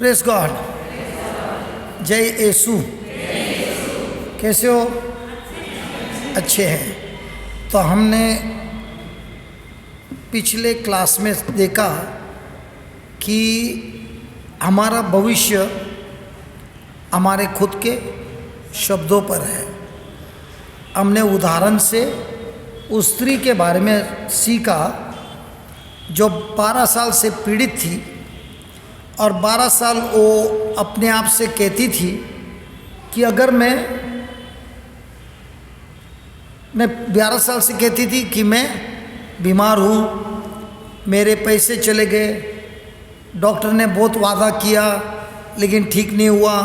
Press God. जय यीशु। कैसे हो? अच्छे हैं। तो हमने पिछले क्लास में देखा कि हमारा भविष्य हमारे खुद के शब्दों पर है। हमने उदाहरण से उस स्त्री के बारे में सीखा जो 12 साल से पीड़ित थी और 12 साल वो अपने आप से कहती थी कि अगर मैं 12 साल से कहती थी कि मैं बीमार हूँ, मेरे पैसे चले गए, डॉक्टर ने बहुत वादा किया लेकिन ठीक नहीं हुआ,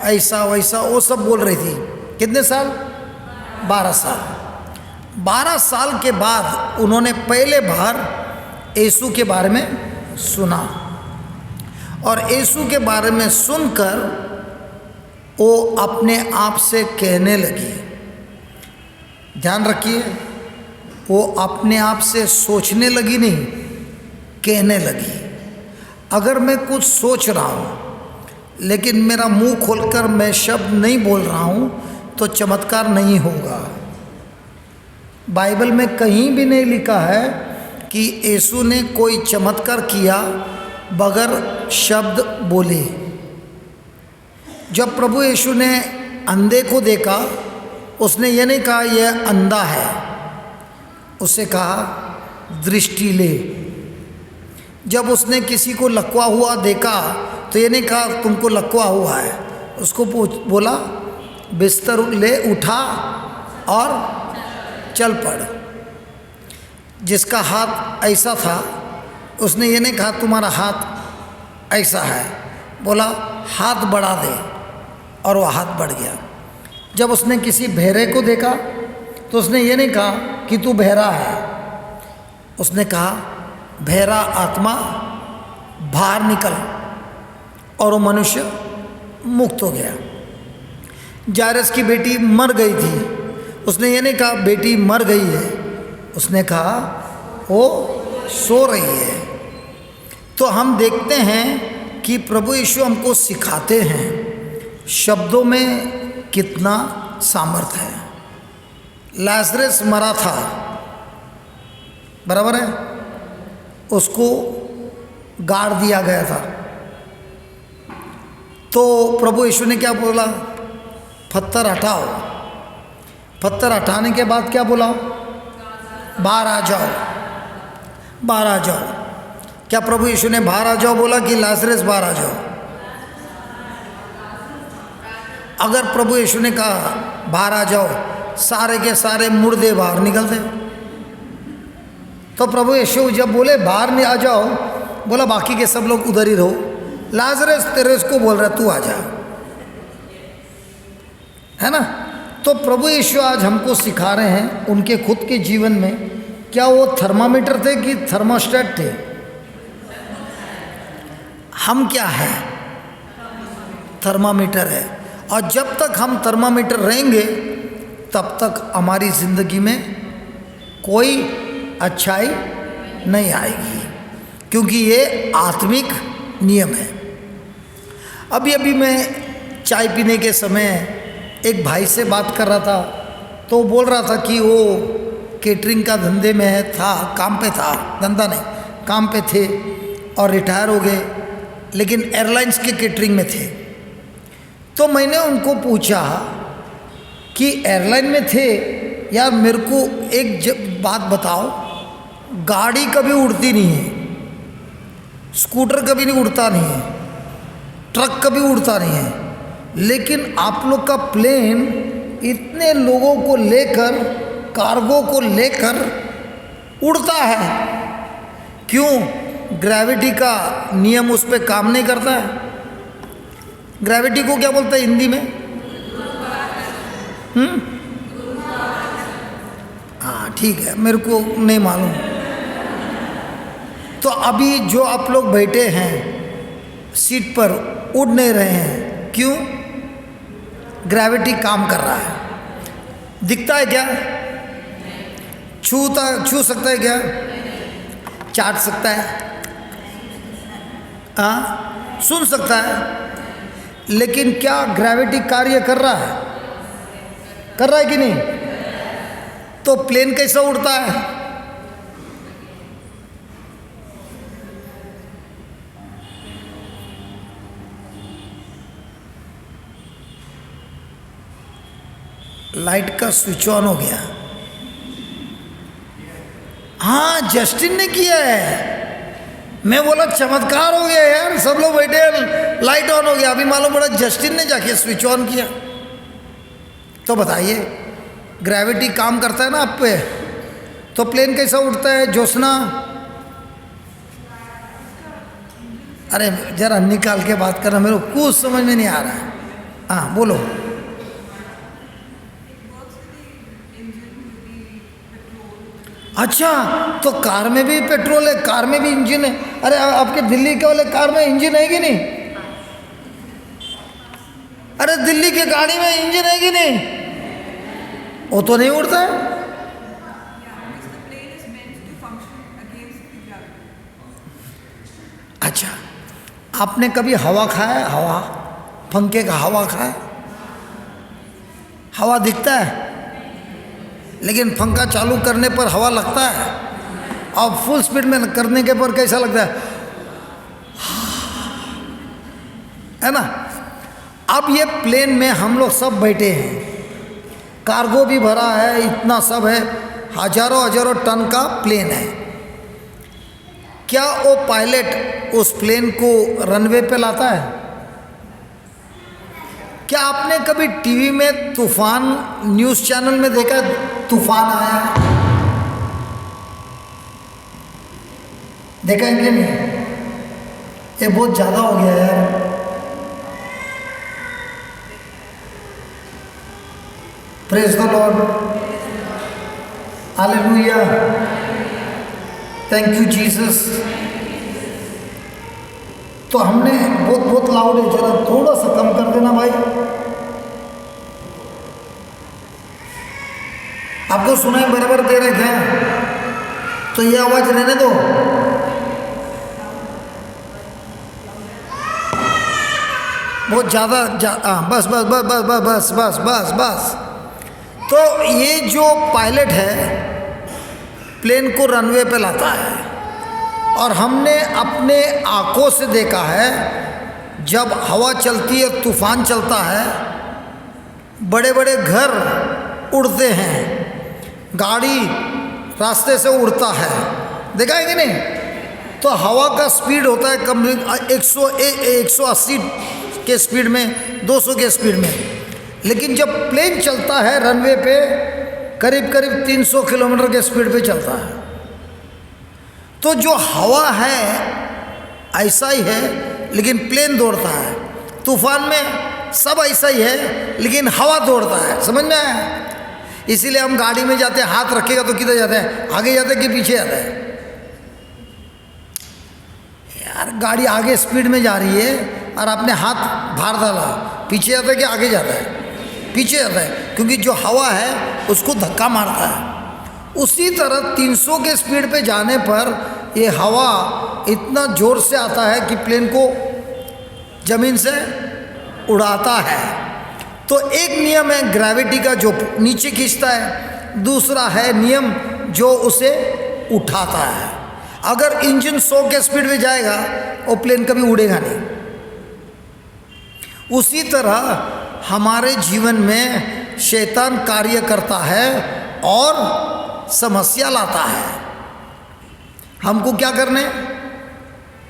ऐसा वैसा वो सब बोल रही थी। कितने साल? 12 साल। 12 साल के बाद उन्होंने पहले बार यीशु के बारे में सुना और यीशु के बारे में सुनकर वो अपने आप से कहने लगी। ध्यान रखिए, वो अपने आप से सोचने लगी नहीं, कहने लगी। अगर मैं कुछ सोच रहा हूँ लेकिन मेरा मुंह खोलकर मैं शब्द नहीं बोल रहा हूँ तो चमत्कार नहीं होगा। बाइबल में कहीं भी नहीं लिखा है कि यीशु ने कोई चमत्कार किया बगैर शब्द बोले। जब प्रभु यीशु ने अंधे को देखा, उसने ये नहीं कहा यह अंधा है, उससे कहा दृष्टि ले। जब उसने किसी को लकवा हुआ देखा तो ये नहीं कहा तुमको लकवा हुआ है, उसको बोला बिस्तर ले, उठा और चल पड़। जिसका हाथ ऐसा था उसने ये नहीं कहा तुम्हारा हाथ ऐसा है, बोला हाथ बढ़ा दे और वह हाथ बढ़ गया। जब उसने किसी बहरे को देखा तो उसने ये नहीं कहा कि तू बहरा है, उसने कहा बहरा आत्मा बाहर निकल, और वो मनुष्य मुक्त हो गया। जायरस की बेटी मर गई थी, उसने ये नहीं कहा बेटी मर गई है, उसने कहा वो सो रही है। तो हम देखते हैं कि प्रभु यीशु हमको सिखाते हैं शब्दों में कितना सामर्थ्य है। लाजरस मरा था, बराबर है, उसको गाड़ दिया गया था। तो प्रभु यीशु ने क्या बोला? पत्थर हटाओ। पत्थर हटाने के बाद क्या बोला? बाहर आ जाओ, बाहर आ जाओ। क्या प्रभु यीशु ने बाहर आ जाओ बोला कि लाजरस बाहर आ जाओ? अगर प्रभु यीशु ने कहा बाहर आ जाओ, सारे के सारे मुर्दे बाहर निकलते। तो प्रभु यीशु जब बोले बाहर नहीं आ जाओ, बोला बाकी के सब लोग उधर ही रहो, लाजरस तेरे उसको बोल रहा तू आ जा, है ना। तो प्रभु यीशु आज हमको सिखा रहे हैं उनके खुद के जीवन में। क्या वो थर्मामीटर थे कि थर्मोस्टेट थे? हम क्या है? थर्मामीटर है। और जब तक हम थर्मामीटर रहेंगे तब तक हमारी ज़िंदगी में कोई अच्छाई नहीं आएगी, क्योंकि ये आत्मिक नियम है। अभी मैं चाय पीने के समय एक भाई से बात कर रहा था, तो बोल रहा था कि वो केटरिंग का धंधे में था, काम पे था, धंधा नहीं, काम पे थे और रिटायर हो गए, लेकिन एयरलाइंस के केटरिंग में थे। तो मैंने उनको पूछा कि एयरलाइन में थे यार, मेरे को एक बात बताओ, गाड़ी कभी उड़ती नहीं है, स्कूटर कभी नहीं उड़ता नहीं है, ट्रक कभी उड़ता नहीं है, लेकिन आप लोग का प्लेन इतने लोगों को लेकर, कार्गो को लेकर उड़ता है, क्यों? ग्रेविटी का नियम उस पर काम नहीं करता है। ग्रेविटी को क्या बोलते हैं हिंदी में? हाँ ठीक है, मेरे को नहीं मालूम। तो अभी जो आप लोग बैठे हैं सीट पर, उड़ नहीं रहे हैं, क्यों? ग्रेविटी काम कर रहा है। दिखता है क्या? छू सकता है क्या? चाट सकता है? हाँ सुन सकता है, लेकिन क्या ग्रेविटी कार्य कर रहा है? कर रहा है कि नहीं? तो प्लेन कैसा उड़ता है? लाइट का स्विच ऑन हो गया। हाँ, जस्टिन ने किया है। मैं बोला चमत्कार हो गया यार, सब लोग बैठे, लाइट ऑन हो गया। अभी मालूम पड़ा जस्टिन ने जाके स्विच ऑन किया। तो बताइए, ग्रेविटी काम करता है ना आप पे, तो प्लेन कैसा उड़ता है? ज्योत्सना, अरे जरा निकाल के बात करना, मेरे को कुछ समझ में नहीं आ रहा है। हाँ बोलो। अच्छा, तो कार में भी पेट्रोल है, कार में भी इंजन है। अरे आपके दिल्ली के वाले कार में इंजन है कि नहीं? अरे दिल्ली की गाड़ी में इंजन है कि नहीं? वो तो नहीं उड़ता है। अच्छा, आपने कभी हवा खाया? हवा, पंखे का हवा खाया? हवा दिखता है, लेकिन पंखा चालू करने पर हवा लगता है, और फुल स्पीड में करने के पर कैसा लगता है ना? अब ये प्लेन में हम लोग सब बैठे हैं, कार्गो भी भरा है, इतना सब है, हजारों हजारों टन का प्लेन है। क्या वो पायलट उस प्लेन को रनवे पे लाता है? क्या आपने कभी टीवी में तूफान न्यूज़ चैनल में देखा, तूफान आया? देखा है कि नहीं? ये बहुत ज़्यादा हो गया यार। Praise the Lord, hallelujah, thank you Jesus. तो हमने बहुत लाउड है, जरा थोड़ा सा कम कर देना भाई। आपको सुनाई बराबर दे रहे क्या? तो ये आवाज रहने दो। बहुत ज़्यादा बस बस बस बस बस बस बस बस बस। तो ये जो पायलट है प्लेन को रनवे पे लाता है, और हमने अपने आंखों से देखा है जब हवा चलती है, तूफान चलता है, बड़े बड़े घर उड़ते हैं, गाड़ी रास्ते से उड़ता है, देखा है कि नहीं? तो हवा का स्पीड होता है कम 180 के स्पीड में, 200 के स्पीड में, लेकिन जब प्लेन चलता है रनवे पे करीब करीब 300 किलोमीटर के स्पीड पे चलता है। तो जो हवा है ऐसा ही है, लेकिन प्लेन दौड़ता है। तूफान में सब ऐसा ही है, लेकिन हवा दौड़ता है। समझ में आया? इसीलिए हम गाड़ी में जाते हैं, हाथ रखेगा तो किधर जाते हैं? आगे जाते हैं कि पीछे जाते हैं? यार गाड़ी आगे स्पीड में जा रही है और आपने हाथ बाहर डाला, पीछे जाता है कि आगे जाता है? पीछे जाता है, क्योंकि जो हवा है उसको धक्का मारता है। उसी तरह 300 के स्पीड पे जाने पर ये हवा इतना ज़ोर से आता है कि प्लेन को ज़मीन से उड़ाता है। तो एक नियम है ग्रेविटी का जो नीचे खींचता है, दूसरा है नियम जो उसे उठाता है। अगर इंजन 100 के स्पीड में जाएगा वो प्लेन कभी उड़ेगा नहीं। उसी तरह हमारे जीवन में शैतान कार्य करता है और समस्या लाता है। हमको क्या करने?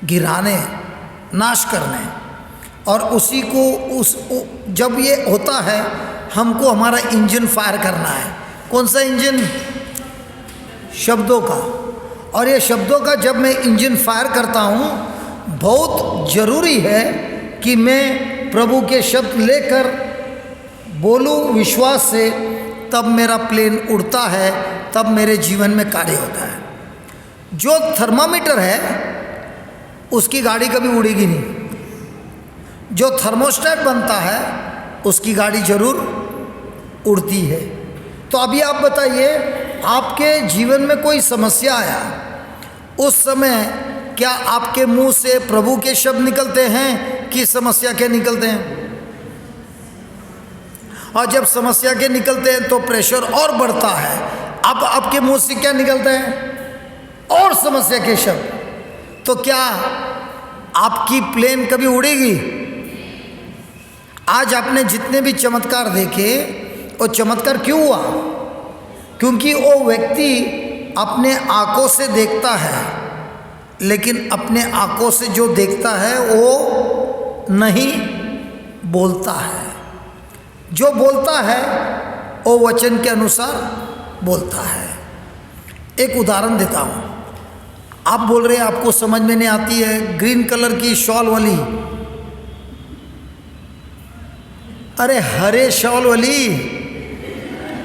गिराने, नाश करने। और उसी को जब ये होता है हमको हमारा इंजन फायर करना है। कौन सा इंजन? शब्दों का। और ये शब्दों का जब मैं इंजन फायर करता हूँ, बहुत ज़रूरी है कि मैं प्रभु के शब्द लेकर बोलूँ विश्वास से, तब मेरा प्लेन उड़ता है, तब मेरे जीवन में कार्य होता है। जो थर्मामीटर है उसकी गाड़ी कभी उड़ेगी नहीं। जो थर्मोस्टेट बनता है उसकी गाड़ी जरूर उड़ती है। तो अभी आप बताइए, आपके जीवन में कोई समस्या आया, उस समय क्या आपके मुंह से प्रभु के शब्द निकलते हैं कि समस्या के निकलते हैं? और जब समस्या के निकलते हैं तो प्रेशर और बढ़ता है। अब आपके मुंह से क्या निकलते हैं? और समस्या के शब्द। तो क्या आपकी प्लेन कभी उड़ेगी? आज आपने जितने भी चमत्कार देखे, वो चमत्कार क्यों हुआ? क्योंकि वो व्यक्ति अपने आंखों से देखता है, लेकिन अपने आंखों से जो देखता है वो नहीं बोलता है। जो बोलता है वो वचन के अनुसार बोलता है। एक उदाहरण देता हूँ। आप बोल रहे हैं आपको समझ में नहीं आती है ग्रीन कलर की शॉल वाली। अरे हरे शॉल वाली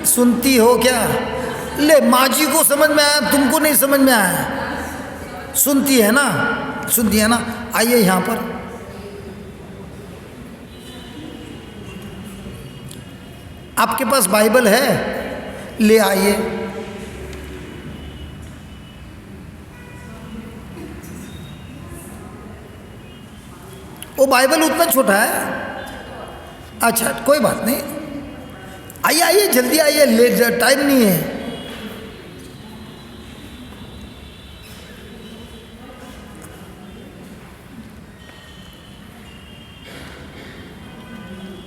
सुनती हो क्या? ले, माँ जी को समझ में आया, तुमको नहीं समझ में आया? सुनती है ना, सुनती है ना। आइए यहाँ पर। आपके पास बाइबल है? ले आइए। वो बाइबल उतना छोटा है। अच्छा, कोई बात नहीं। आइए आइए, जल्दी आइए, लेट, टाइम नहीं है।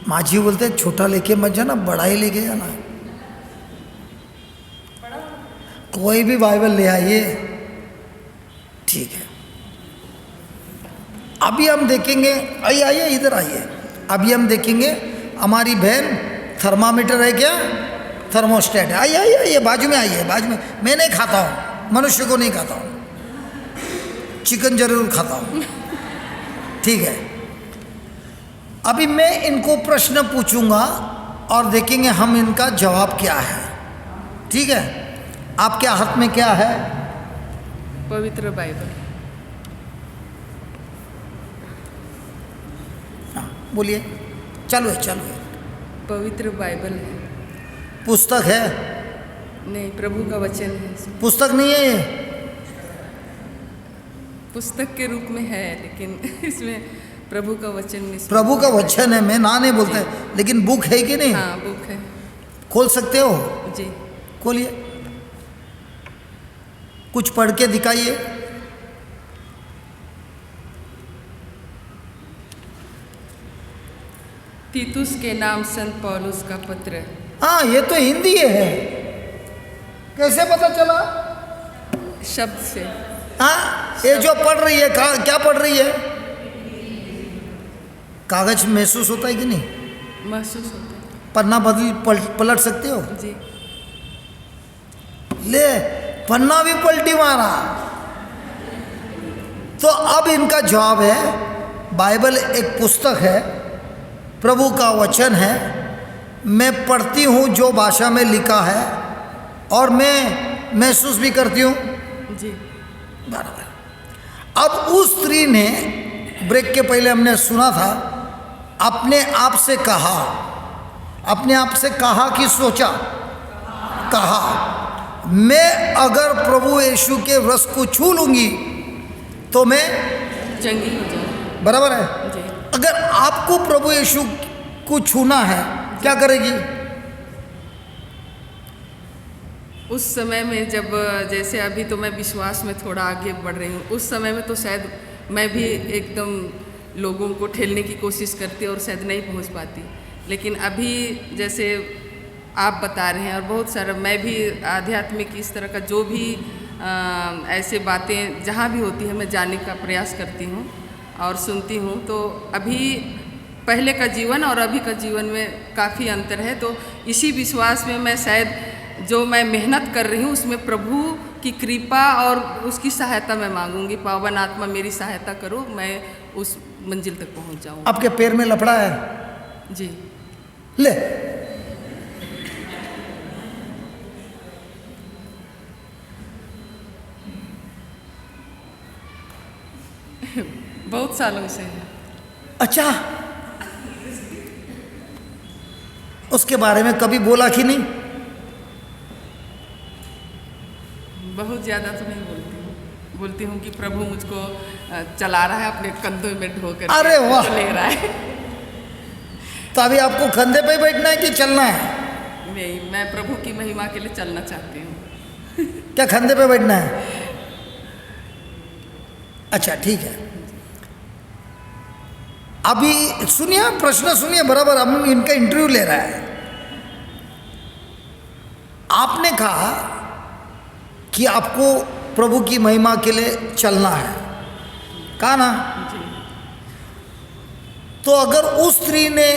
माझी बोलते हैं छोटा लेके मत जाना, बड़ा ही लेके जाना। कोई भी बाइबल ले आइए, ठीक है। अभी हम देखेंगे, आइए आइए इधर आइए। अभी हम देखेंगे, हमारी बहन थर्मामीटर है क्या? थर्मोस्टेट है। आइए आइए आइए, बाजू में आइए, बाजू में। मैं नहीं खाता हूँ, मनुष्य को नहीं खाता हूँ, चिकन जरूर खाता हूँ, ठीक है। अभी मैं इनको प्रश्न पूछूंगा और देखेंगे हम इनका जवाब क्या है, ठीक है। आपके हाथ में क्या है? पवित्र बाइबल। बोलिए। चालू है, चालू है। पवित्र बाइबल है। पुस्तक है? नहीं, प्रभु का वचन है। पुस्तक नहीं है ये? पुस्तक के रूप में है, लेकिन इसमें प्रभु का वचन नहीं। प्रभु का वचन है, मैं ना नहीं बोलता है, लेकिन बुक है कि नहीं? हाँ, बुक है। खोल सकते हो? जी, खोलिए, कुछ पढ़ के दिखाइए। तीतुस के नाम संत पौलुस का पत्र। हाँ, ये तो हिंदी है। कैसे पता चला? शब्द से। हाँ, ये जो पढ़ रही है, क्या पढ़ रही है? कागज महसूस होता है कि नहीं? महसूस होता है। पन्ना पलट सकते हो? जी। ले, पन्ना भी पलटी मारा। तो अब इनका जवाब है, बाइबल एक पुस्तक है, प्रभु का वचन है। मैं पढ़ती हूँ जो भाषा में लिखा है, और मैं महसूस भी करती हूँ। जी, बराबर। अब उस स्त्री ने, ब्रेक के पहले हमने सुना था, अपने आप से कहा, अपने आप से कहा कि सोचा, कहा मैं अगर प्रभु यीशु के रस को छू लूंगी तो मैं चंगी हो जाए। बराबर है। जी। अगर आपको प्रभु यीशु को छूना है, क्या करेगी? उस समय में जब, जैसे अभी तो मैं विश्वास में थोड़ा आगे बढ़ रही हूँ, उस समय में तो शायद मैं भी एकदम लोगों को ठेलने की कोशिश करती और शायद नहीं पहुँच पाती। लेकिन अभी जैसे आप बता रहे हैं, और बहुत सारा मैं भी आध्यात्मिक इस तरह का जो भी ऐसे बातें जहाँ भी होती है मैं जानने का प्रयास करती हूँ और सुनती हूँ। तो अभी पहले का जीवन और अभी का जीवन में काफ़ी अंतर है। तो इसी विश्वास में मैं शायद जो मैं मेहनत कर रही हूँ उसमें प्रभु की कृपा और उसकी सहायता मैं मांगूंगी। पावन आत्मा मेरी सहायता करो, मैं उस मंजिल तक पहुँच जाऊँ। आपके पैर में लफड़ा है? जी। ले, बहुत सालों से है। अच्छा, उसके बारे में कभी बोला कि नहीं? बहुत ज़्यादा तो नहीं बोलती हूँ, बोलती हूँ कि प्रभु मुझको चला रहा है अपने कंधों में ढोकर, अरे वाह! ले रहा है। तो अभी आपको कंधे पे बैठना है कि चलना है? नहीं, मैं प्रभु की महिमा के लिए चलना चाहती हूँ। क्या कंधे पे बैठना है? अच्छा ठीक है। अभी सुनिए, प्रश्न सुनिए बराबर, हम इनका इंटरव्यू ले रहा है। आपने कहा कि आपको प्रभु की महिमा के लिए चलना है, कहा ना? जी। तो अगर उस स्त्री ने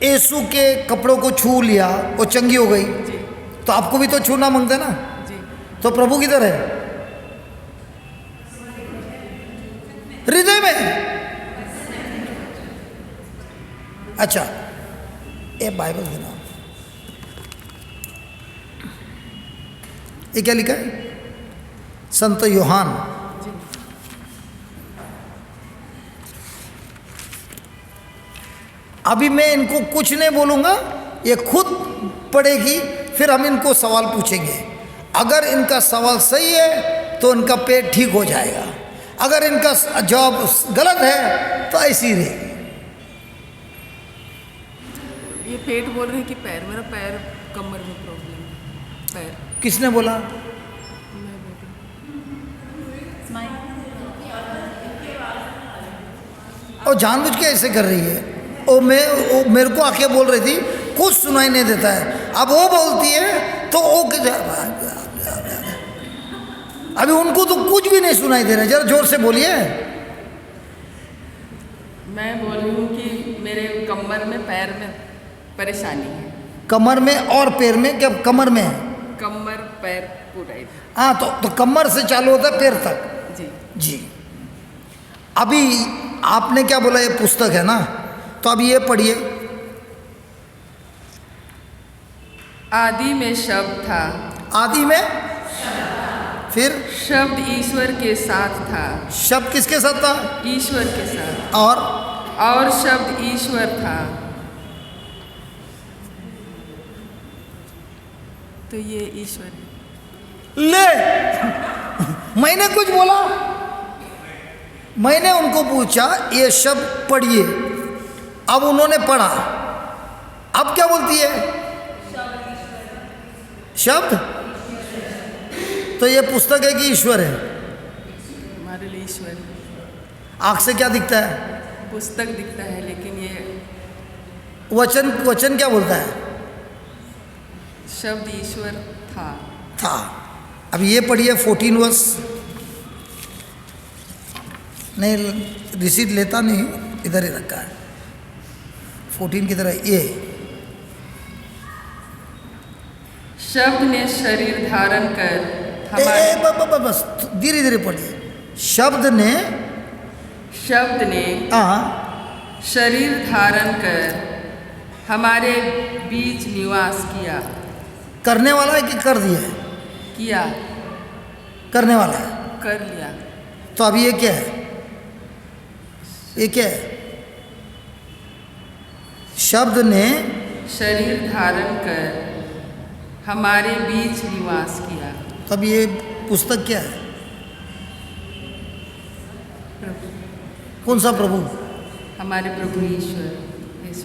यीशु के कपड़ों को छू लिया, वो चंगी हो गई, जी। तो आपको भी तो छूना मांगते ना? जी। तो प्रभु किधर है? हृदय में। अच्छा, ये बाइबल देना, ये क्या लिखा है? संत यूहान। अभी मैं इनको कुछ नहीं बोलूँगा, ये खुद पढ़ेगी, फिर हम इनको सवाल पूछेंगे। अगर इनका सवाल सही है तो इनका पेट ठीक हो जाएगा, अगर इनका जवाब गलत है तो ऐसी ही रहेगी। ये पेट बोल रहे हैं कि पैर? मेरा पैर, कमर में प्रॉब्लम है। पैर। किसने बोला? मैं बोल रही हूँ। और जानबूझ के ऐसे कर रही है। वो मेरे को आके बोल रही थी, कुछ सुनाई नहीं देता है। अब वो बोलती है तो वो अभी उनको तो कुछ भी नहीं सुनाई दे रहा है। जरा जोर से बोलिए। मैं बोल रही हूँ कि मेरे कमर में, पैर में परेशानी है। कमर में और पैर में? क्या कमर में है? कमर, पैर पूरा ही। हाँ, तो कमर से चालू होता है पैर तक। जी। जी। अभी आपने क्या बोला, ये पुस्तक है ना, तो अभी ये पढ़िए। आदि में शब्द था। आदि में? फिर शब्द ईश्वर के साथ था। शब्द किसके साथ था? ईश्वर के साथ। और शब्द ईश्वर था। तो ये ईश्वर है। ले मैंने कुछ बोला? मैंने उनको पूछा ये शब्द पढ़िए, अब उन्होंने पढ़ा। अब क्या बोलती है? शब्द। तो ये पुस्तक है कि ईश्वर है? हमारे लिए ईश्वर है। आँख से क्या दिखता है? पुस्तक दिखता है, लेकिन ये वचन क्या बोलता है? शब्द ईश्वर था। अब ये पढ़िए 14 वर्ष। नहीं, रिसीट लेता नहीं, इधर ही रखा है। 14 की तरह ये शब्द ने शरीर धारण कर बस धीरे धीरे पढ़िए। शब्द ने शरीर धारण कर हमारे बीच निवास किया। करने वाला है कि कर दिया है? किया। करने वाला है, कर लिया। तो अब ये क्या है? ये क्या है? शब्द ने शरीर धारण कर हमारे बीच निवास किया। तब ये पुस्तक क्या है? प्रभु। कौन सा प्रभु? हमारे प्रभु ईश्वर।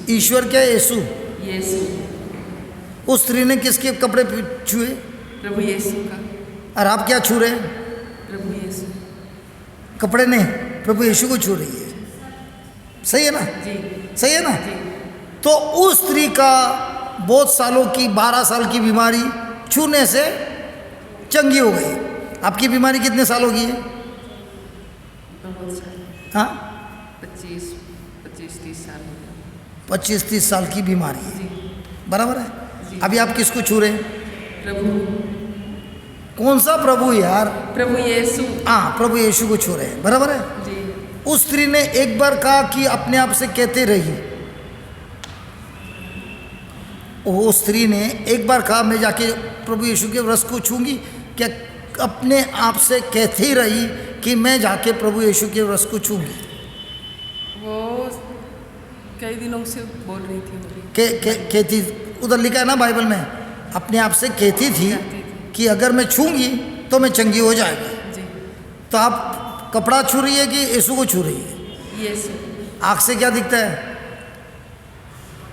ईश्वर क्या है? यीशु। यीशु। उस स्त्री ने किसके कपड़े छुए? प्रभु यीशु का। और आप क्या छू रहे हैं? प्रभु यीशु। कपड़े नहीं, प्रभु यीशु को छू रही है। सही है ना? जी। सही है ना? जी। तो उस स्त्री का बहुत सालों की, 12 साल की बीमारी छूने से चंगी हो गई। आपकी बीमारी कितने सालों की है? बहुत साल। हाँ, 25-30 साल हो गए। 25-30 साल की बीमारी है। जी। बराबर है। जी। अभी आप किसको छू रहे हैं? प्रभु। कौन सा प्रभु यार? प्रभु यीशु। हाँ, प्रभु यीशु को छू रहे हैं। बराबर है। जी। उस स्त्री ने एक बार कहा कि अपने आप से कहते रही। वो स्त्री ने एक बार कहा मैं जाके प्रभु यीशु के रस को छूंगी। क्या अपने आप से कहती ही रही कि मैं जाके प्रभु यीशु के रस को छूंगी? वो कई दिनों से बोल रही थी। कहती, उधर लिखा है ना बाइबल में, अपने आप से कहती थी कि अगर मैं छूंगी तो मैं चंगी हो जाएगी। जी। तो आप कपड़ा छू रही है कि यीशु को छू रही है? यीशु। आँख से क्या दिखता है?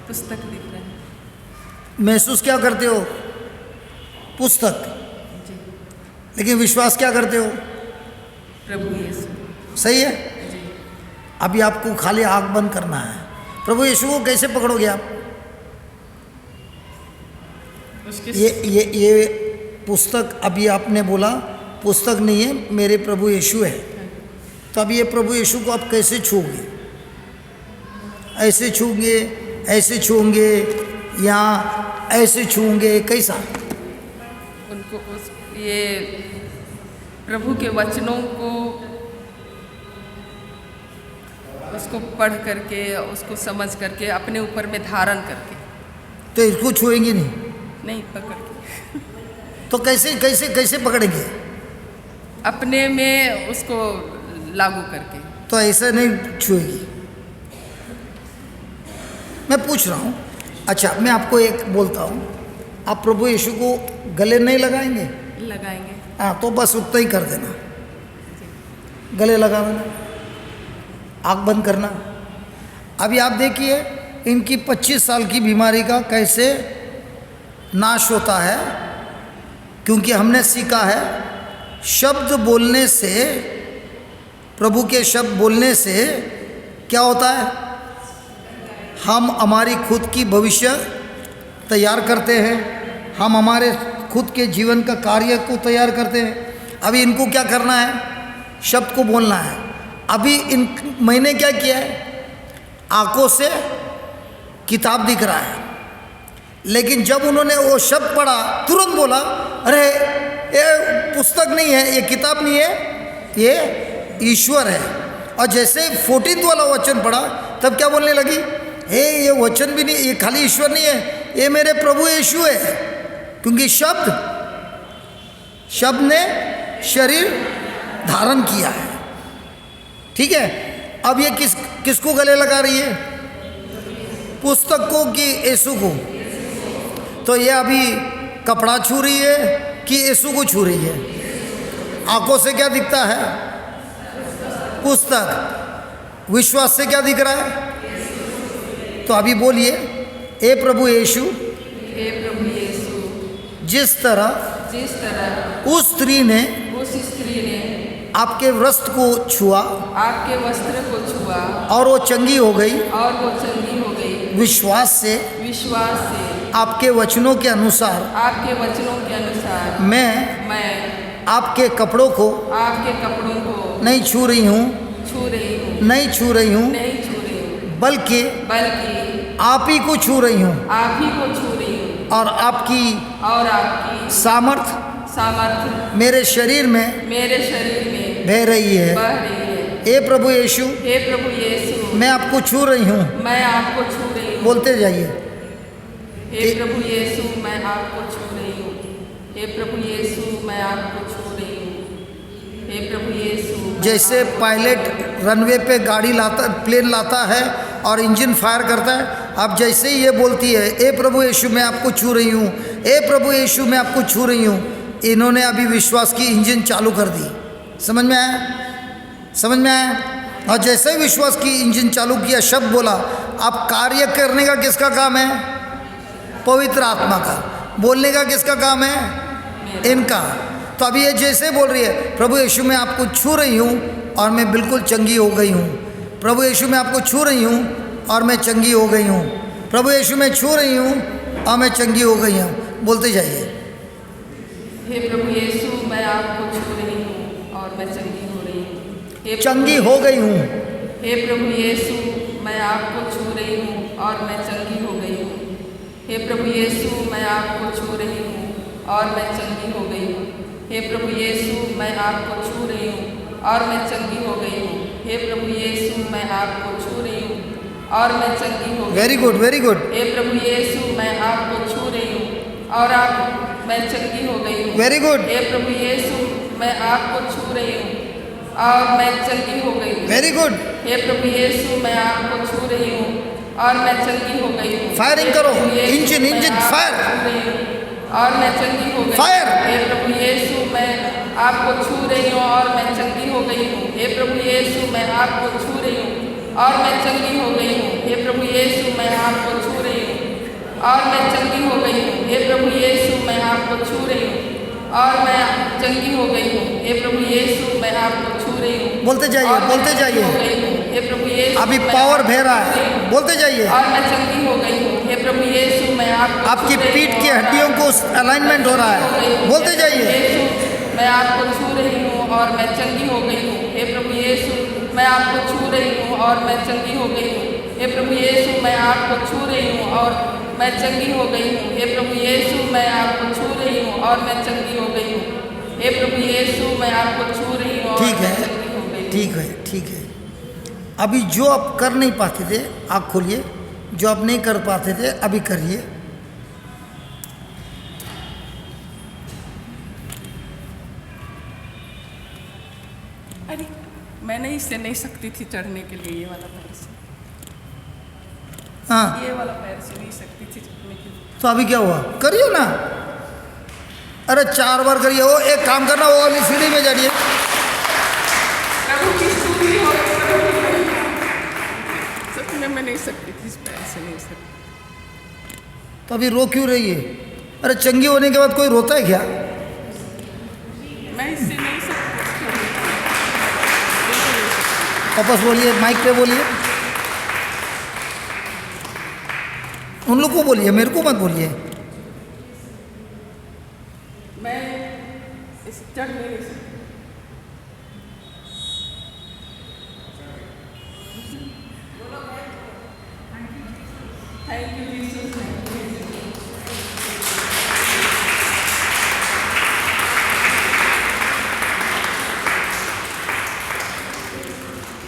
पुस्तक दिख रहा है। महसूस क्या करते हो? पुस्तक। जी। लेकिन विश्वास क्या करते हो? प्रभु यीशु। सही है। जी। अभी आपको खाली आँख बंद करना है। प्रभु यीशु को कैसे पकड़ोगे आप? उसके ये पुस्तक, अभी आपने बोला पुस्तक नहीं है, मेरे प्रभु यीशु है। तो अभी ये प्रभु यीशु को आप कैसे छूओगे? ऐसे छूओगे, ऐसे छूओगे, या ऐसे छूओगे, कैसा? उनको ये प्रभु के वचनों को उसको पढ़ करके, उसको समझ करके, अपने ऊपर में धारण करके। तो इसको छुएंगे नहीं? नहीं, पकड़ के। तो कैसे कैसे कैसे पकड़ेंगे? अपने में उसको लागू करके। तो ऐसे नहीं छुएगी। मैं पूछ रहा हूँ। अच्छा, मैं आपको एक बोलता हूँ, आप प्रभु यीशु को गले नहीं लगाएंगे? लगाएंगे। हाँ, तो बस उतना ही कर देना, गले लगा देना, आँख बंद करना। अभी आप देखिए इनकी 25 साल की बीमारी का कैसे नाश होता है, क्योंकि हमने सीखा है शब्द बोलने से, प्रभु के शब्द बोलने से क्या होता है? हम हमारी खुद की भविष्य तैयार करते हैं, हम हमारे खुद के जीवन का कार्य को तैयार करते हैं। अभी इनको क्या करना है? शब्द को बोलना है। अभी मैंने क्या किया है? आंखों से किताब दिख रहा है, लेकिन जब उन्होंने वो शब्द पढ़ा तुरंत बोला, अरे ये पुस्तक नहीं है, ये किताब नहीं है, ये ईश्वर है। और जैसे 14 वाला वचन पढ़ा तब क्या बोलने लगी? ये वचन भी नहीं, ये खाली ईश्वर नहीं है, ये मेरे प्रभु यीशु है। क्योंकि शब्द ने शरीर धारण किया है। ठीक है। अब ये किसको गले लगा रही है? पुस्तक को कि यीशु को? तो ये अभी कपड़ा छू रही है कि यीशु को छू रही है? आंखों से क्या दिखता है? पुस्तक। विश्वास से क्या दिख रहा है? तो अभी बोलिए, हे प्रभु यीशु, हे प्रभु यीशु, जिस तरह उस स्त्री ने आपके वस्त्र को छुआ, आपके वस्त्र को छुआ, और वो चंगी हो गई, विश्वास से आपके वचनों के अनुसार मैं आपके कपड़ों को नहीं छू रही हूँ, बल्कि आप ही को छू रही हूँ, और आपकी सामर्थ मेरे शरीर में बह रही है। हे प्रभु यीशु, मैं आपको छू रही हूँ। बोलते जाइए, हे प्रभु यीशु, मैं आपको छू रही हूँ। हे प्रभु यीशु, मैं आपको छू रही हूँ। हे प्रभु यीशु। जैसे पायलट रनवे पे गाड़ी लाता, प्लेन लाता है और इंजन फायर करता है, अब जैसे ही ये बोलती है, हे प्रभु यीशु, मैं आपको छू रही हूँ, हे प्रभु यीशु, मैं आपको छू रही हूँ, इन्होंने अभी विश्वास की इंजन चालू कर दी। समझ में आया? समझ में आया? और जैसे ही विश्वास की इंजन चालू किया, शब्द बोला, अब कार्य करने का किसका काम है? पवित्र आत्मा का। बोलने का किसका काम है? इनका। तो अभी ये जैसे बोल रही है, प्रभु यीशु मैं आपको छू रही हूँ और मैं बिल्कुल चंगी हो गई हूँ। प्रभु यीशु मैं आपको छू रही हूँ और मैं चंगी हो गई हूँ। प्रभु यीशु मैं छू रही हूँ और मैं चंगी हो गई हूँ। बोलते जाइए, हे प्रभु यीशु, मैं आपको छू रही हूँ और मैं चंगी हो रही हूँ। चंगी हो गई हूँ। हे प्रभु यीशु, मैं आपको छू रही हूँ और मैं चंगी हो गई हूँ। हे प्रभु यीशु, मैं आपको छू रही हूँ और मैं चंगी हो गई हूँ। हे प्रभु यीशु, मैं आपको छू रही हूँ और मैं चंगी हो गई हूँ। हे प्रभु यीशु, मैं आपको छू रही हूँ और मैं चंगी हो गई। Very good, very good. हे प्रभु यीशु, मैं आपको छू रही हूँ और मैं चंगी हो गई हूँ। Very good. हे प्रभु यीशु, मैं आपको छू रही हूँ और मैं चंगी हो गई हूँ। Very good. हे प्रभु यीशु, मैं आपको छू रही हूँ और मैं चंगी हो गई हूँ। फायरिंग करो, इंजन फायर। और मैं चंगी हो गई। फायर। हे प्रभु यीशु मैं आपको छू रही हूँ और मैं चंगी हो गई हूँ। हे प्रभु यीशु मैं आपको छू रही हूँ और मैं चंगी हो गई हूँ। हे प्रभु यीशु मैं आपको छू रही हूँ और मैं चंगी हो गई हूँ। हे प्रभु यीशु मैं आपको छू रही हूँ और मैं चंगी हो गई हूँ। हे प्रभु यीशु मैं आपको छू रही हूँ। बोलते जाइए, बोलते जाइए। हे प्रभु यीशु अभी पावर बह रहा है, बोलते जाइए। और मैं चंगी हो गई हूँ। हे प्रभु यीशु मैं आपकी पीठ की हड्डियों को अलाइनमेंट हो रहा है, बोलते जाइए। मैं आपको छू रही हूँ और मैं चंगी हो गई हूँ। हे प्रभु यीशु मैं आपको छू रही हूँ और मैं चंगी हो गई हूँ। हे प्रभु यीशु मैं आपको छू रही हूँ और मैं चंगी हो गई हूँ। हे प्रभु यीशु मैं आपको छू रही हूँ और मैं चंगी हो गई हूँ। हे प्रभु यीशु मैं आपको छू रही हूँ। ठीक है, ठीक है, ठीक है। अभी जो आप कर नहीं पाते थे, आँख खोलिए। जो आप नहीं कर पाते थे अभी करिए। अरे मैंने इससे नहीं सकती थी चढ़ने के लिए, ये वाला पैर से, हाँ, ये वाला पैर से नहीं सकती थी चढ़ने के लिए। तो अभी क्या हुआ? करिए ना। अरे 4 बार करिए। वो एक काम करना, वो वाली सीढ़ी में जाइए। प्रभु की स्तुति हो। सच में मैं नहीं सकती थी, इस पैर से नहीं सकती। तो अभी रो क्यों रही है? अरे चंगी होने के बाद कोई रोता है क्या? मैं इससे नहीं सकती। वापस बोलिए, माइक पे बोलिए। उन लोग को बोलिए, मेरे को मत बोलिए। मैं इस चढ़ नहीं सकती। Thank you Jesus.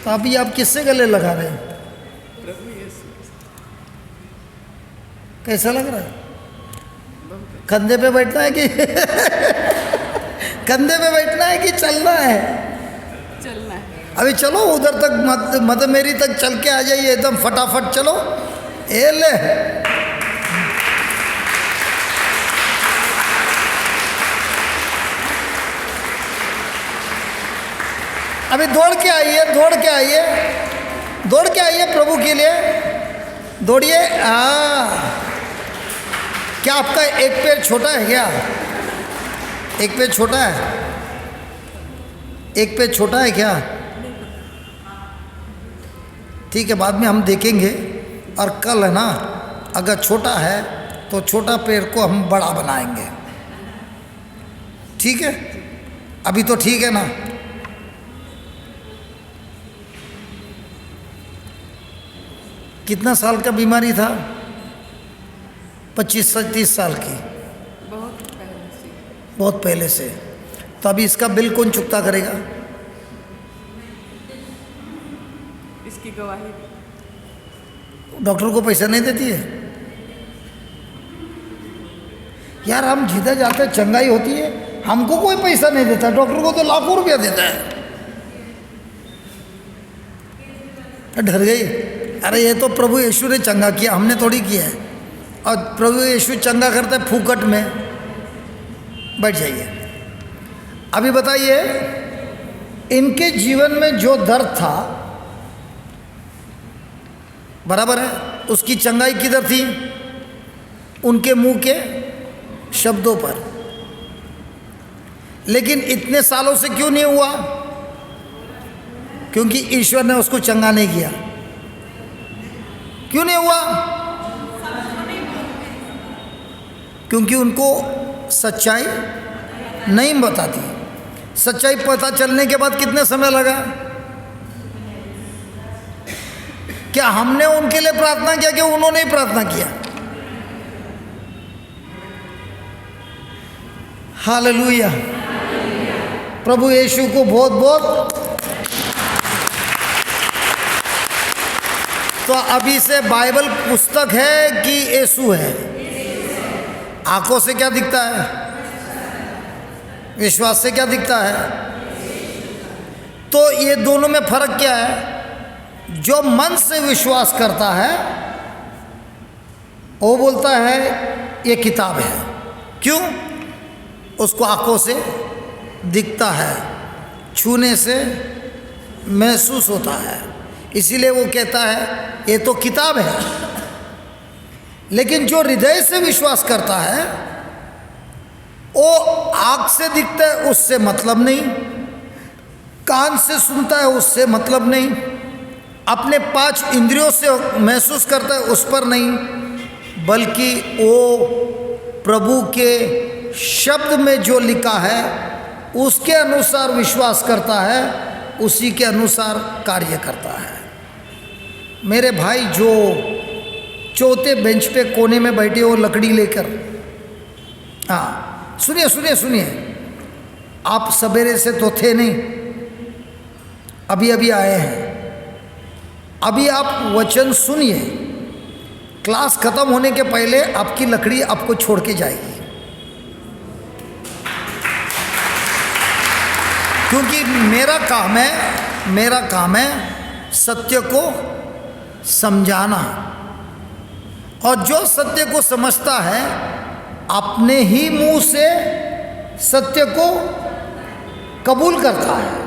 तो अभी आप किससे गले लगा रहे हैं? प्रभु यीशु। कैसा लग रहा है? कंधे पे बैठना है कि कंधे पे बैठना है कि चलना है? चलना है। अभी चलो उधर तक, मदद मेरी तक चल के आ जाइए, एकदम फटाफट चलो। ए ले, अभी दौड़ के आइए, दौड़ के आइए, दौड़ के आइए प्रभु के लिए। दौड़िए। क्या आपका एक पैर छोटा है क्या? एक पैर छोटा है? एक पैर छोटा है क्या? ठीक है, बाद में हम देखेंगे। और कल है ना, अगर छोटा है तो छोटा पैर को हम बड़ा बनाएंगे। ठीक है? अभी तो ठीक है ना? कितना साल का बीमारी था? 25-30 साल की? बहुत पहले से। बहुत पहले से। तो अभी इसका बिल कौन चुकता करेगा? इसकी गवाही डॉक्टर को पैसा नहीं देती है? यार हम जिधर जाते चंगाई होती है, हमको कोई पैसा नहीं देता, डॉक्टर को तो लाखों रुपया देता है। डर गई? अरे ये तो प्रभु यीशु ने चंगा किया, हमने थोड़ी किया है। और प्रभु यीशु चंगा करते फूकट में। बैठ जाइए। अभी बताइए, इनके जीवन में जो दर्द था, बराबर है, उसकी चंगाई किधर थी? उनके मुंह के शब्दों पर। लेकिन इतने सालों से क्यों नहीं हुआ? क्योंकि ईश्वर ने उसको चंगा नहीं किया। क्यों नहीं हुआ? क्योंकि उनको सच्चाई नहीं बताती। सच्चाई पता चलने के बाद कितने समय लगा? क्या हमने उनके लिए प्रार्थना किया कि उन्होंने ही प्रार्थना किया? हालेलुया। प्रभु यीशु को बहुत बहुत। तो अभी से बाइबल पुस्तक है कि यीशु है? आंखों से क्या दिखता है? विश्वास से क्या दिखता है? तो ये दोनों में फर्क क्या है? जो मन से विश्वास करता है वो बोलता है ये किताब है। क्यों? उसको आंखों से दिखता है, छूने से महसूस होता है, इसीलिए वो कहता है ये तो किताब है। लेकिन जो हृदय से विश्वास करता है वो आँख से दिखता है उससे मतलब नहीं, कान से सुनता है उससे मतलब नहीं, अपने 5 इंद्रियों से महसूस करता है उस पर नहीं, बल्कि वो प्रभु के शब्द में जो लिखा है उसके अनुसार विश्वास करता है, उसी के अनुसार कार्य करता है। मेरे भाई जो चौथे बेंच पे कोने में बैठे हो लकड़ी लेकर, हाँ सुनिए सुनिए सुनिए, आप सवेरे से तो थे नहीं, अभी अभी आए हैं, अभी आप वचन सुनिए, क्लास खत्म होने के पहले आपकी लकड़ी आपको छोड़ के जाएगी, क्योंकि मेरा काम है सत्य को समझाना, और जो सत्य को समझता है अपने ही मुंह से सत्य को कबूल करता है।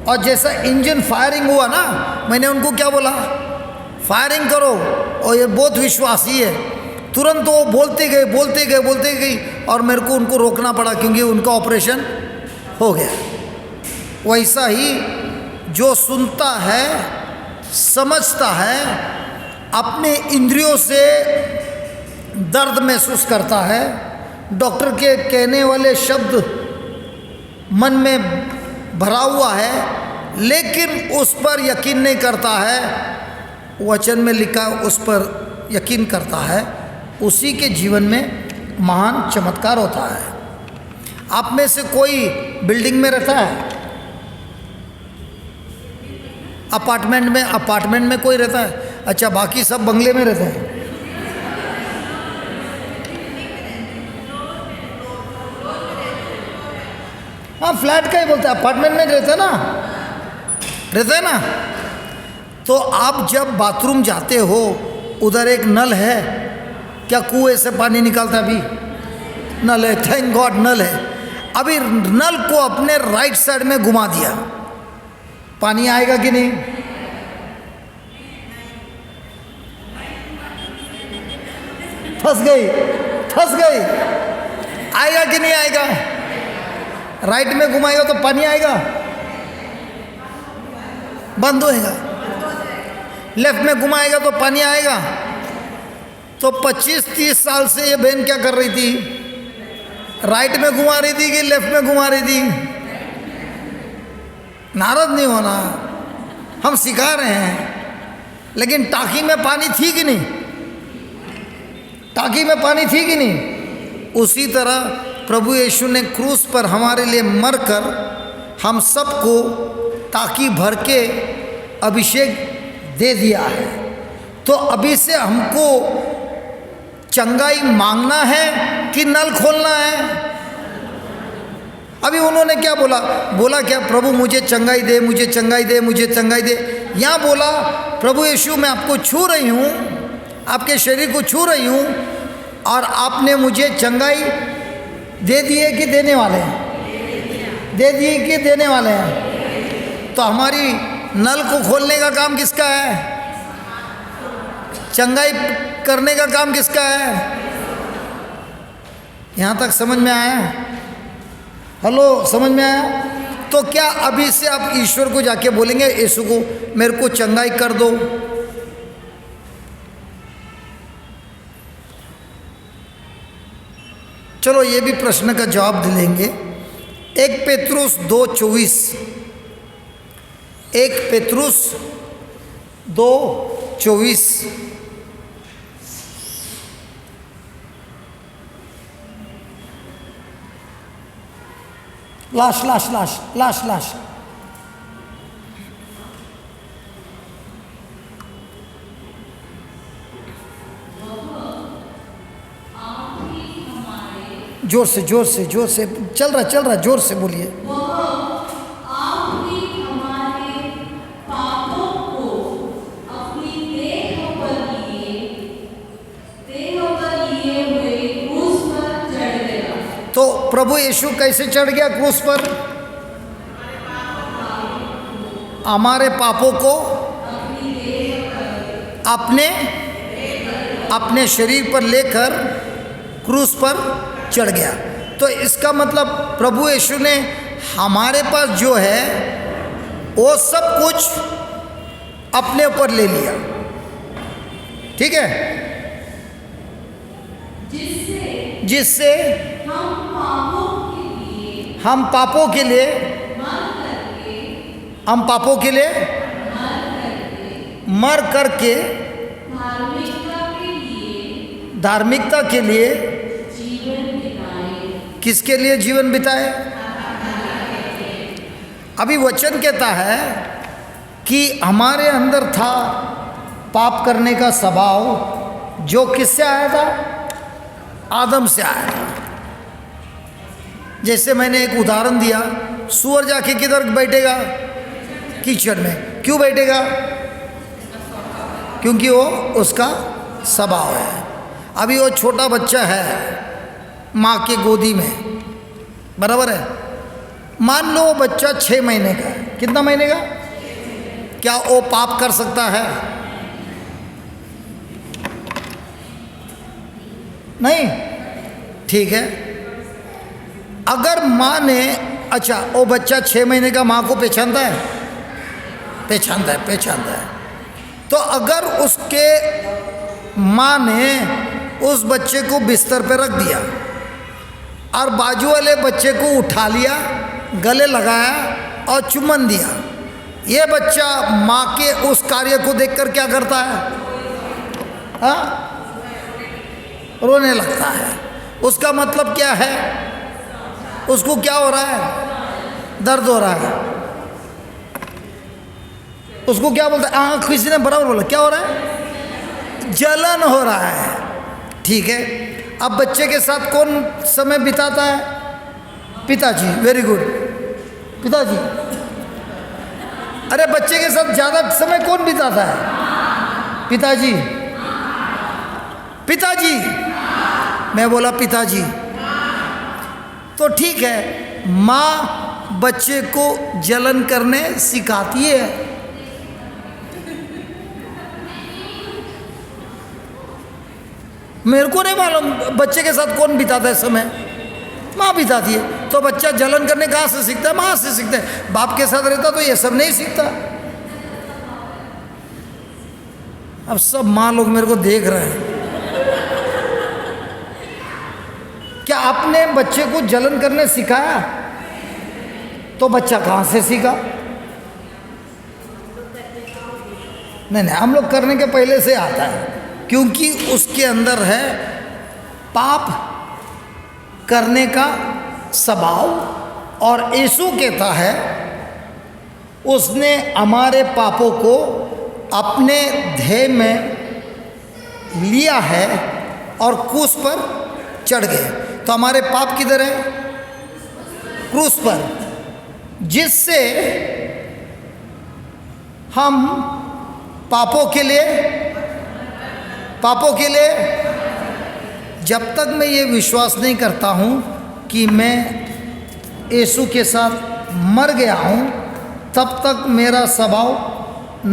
और जैसा इंजन फायरिंग हुआ ना, मैंने उनको क्या बोला, फायरिंग करो, और ये बहुत विश्वासी है, तुरंत वो बोलते गए, और मेरे को उनको रोकना पड़ा क्योंकि उनका ऑपरेशन हो गया। वैसा ही जो सुनता है, समझता है, अपने इंद्रियों से दर्द महसूस करता है, डॉक्टर के कहने वाले शब्द मन में भरा हुआ है लेकिन उस पर यकीन नहीं करता है, वचन में लिखा उस पर यकीन करता है, उसी के जीवन में महान चमत्कार होता है। आप में से कोई बिल्डिंग में रहता है? अपार्टमेंट में कोई रहता है? अच्छा, बाकी सब बंगले में रहते हैं। हाँ, फ्लैट का ही बोलते हैं, अपार्टमेंट में रहते हैं ना। तो आप जब बाथरूम जाते हो उधर एक नल है, क्या कुएं से पानी निकालता? अभी नल है, थैंक गॉड नल है। अभी नल को अपने राइट साइड में घुमा दिया, पानी आएगा कि नहीं? फंस गई, आएगा कि नहीं आएगा? राइट में घुमाएगा तो पानी आएगा, बंद होएगा। लेफ्ट में घुमाएगा तो पानी आएगा। तो 25-30 साल से ये बहन क्या कर रही थी? राइट में घुमा रही थी कि लेफ्ट में घुमा रही थी? नाराज नहीं होना, हम सिखा रहे हैं। लेकिन टाकी में पानी थी कि नहीं? टाकी में पानी थी कि नहीं? उसी तरह प्रभु यीशु ने क्रूस पर हमारे लिए मरकर हम सबको टाकी भर के अभिषेक दे दिया है। तो अभी से हमको चंगाई मांगना है कि नल खोलना है? अभी उन्होंने क्या बोला क्या? प्रभु मुझे चंगाई दे, मुझे चंगाई दे, मुझे चंगाई दे। यहाँ बोला प्रभु यीशु मैं आपको छू रही हूँ, आपके शरीर को छू रही हूँ, और आपने मुझे चंगाई दे दिए कि देने वाले हैं? दे दिए कि देने वाले हैं? तो हमारी नल को खोलने का काम किसका है? चंगाई करने का काम किसका है? यहाँ तक समझ में आया? हेलो, समझ में आया? तो क्या अभी से आप ईश्वर को जाके बोलेंगे यीशु को मेरे को चंगाई कर दो? चलो ये भी प्रश्न का जवाब दिलेंगे। 1 पेत्रुस 2:24, 1 पेत्रुस 2:24। लाश जोर से चल रहा जोर से बोलिए। प्रभु यीशु कैसे चढ़ गया क्रूस पर? हमारे पापों को अपने शरीर पर लेकर क्रूस पर चढ़ गया। तो इसका मतलब प्रभु यीशु ने हमारे पास जो है वो सब कुछ अपने ऊपर ले लिया, ठीक है, जिससे हम पापों के लिए मर करके धार्मिकता के लिए किसके लिए जीवन बिताए? अभी वचन कहता है कि हमारे अंदर था पाप करने का स्वभाव, जो किससे आया था? आदम से आया था। जैसे मैंने एक उदाहरण दिया, सूअर जाके किधर बैठेगा? कीचड़ में। क्यों बैठेगा? क्योंकि वो उसका स्वभाव है। अभी वो छोटा बच्चा है माँ के गोदी में, बराबर है। मान लो वो बच्चा 6 महीने का है। कितना महीने का? क्या वो पाप कर सकता है? नहीं, ठीक है। अगर माँ ने, अच्छा वो बच्चा 6 महीने का माँ को पहचानता है? पहचानता है। तो अगर उसके माँ ने उस बच्चे को बिस्तर पर रख दिया और बाजू वाले बच्चे को उठा लिया, गले लगाया और चुम्बन दिया, ये बच्चा माँ के उस कार्य को देखकर क्या करता है? हाँ, रोने लगता है। उसका मतलब क्या है? उसको क्या हो रहा है? दर्द हो रहा है। उसको क्या बोलता है? हाँ, किसी ने बराबर बोला। क्या हो रहा है? जलन हो रहा है, ठीक है। अब बच्चे के साथ कौन समय बिताता है? पिताजी। वेरी गुड, पिताजी। अरे बच्चे के साथ ज्यादा समय कौन बिताता है? पिताजी। मैं बोला पिताजी। तो ठीक है, माँ बच्चे को जलन करने सिखाती है। मेरे को नहीं मालूम बच्चे के साथ कौन बिताता है समय, माँ बिताती है। तो बच्चा जलन करने कहाँ से सीखता है? माँ से सीखता है। बाप के साथ रहता तो ये सब नहीं सीखता। अब सब माँ लोग मेरे को देख रहे हैं। क्या आपने बच्चे को जलन करने सिखाया? तो बच्चा कहाँ से सीखा? नहीं, हम लोग करने के पहले से आता है, क्योंकि उसके अंदर है पाप करने का स्वभाव। और यीशु कहता है उसने हमारे पापों को अपने देह में लिया है और क्रूस पर चढ़ गए। तो हमारे पाप किधर है? क्रूस पर, जिससे हम पापों के लिए जब तक मैं ये विश्वास नहीं करता हूँ कि मैं यीशु के साथ मर गया हूँ, तब तक मेरा स्वभाव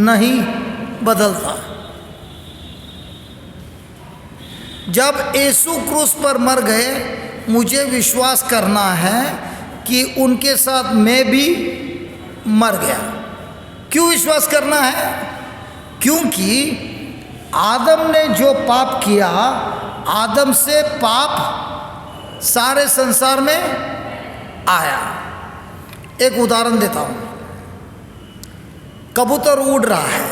नहीं बदलता। जब यीशु क्रूस पर मर गए, मुझे विश्वास करना है कि उनके साथ मैं भी मर गया। क्यों विश्वास करना है? क्योंकि आदम ने जो पाप किया, आदम से पाप सारे संसार में आया। एक उदाहरण देता हूँ। कबूतर उड़ रहा है,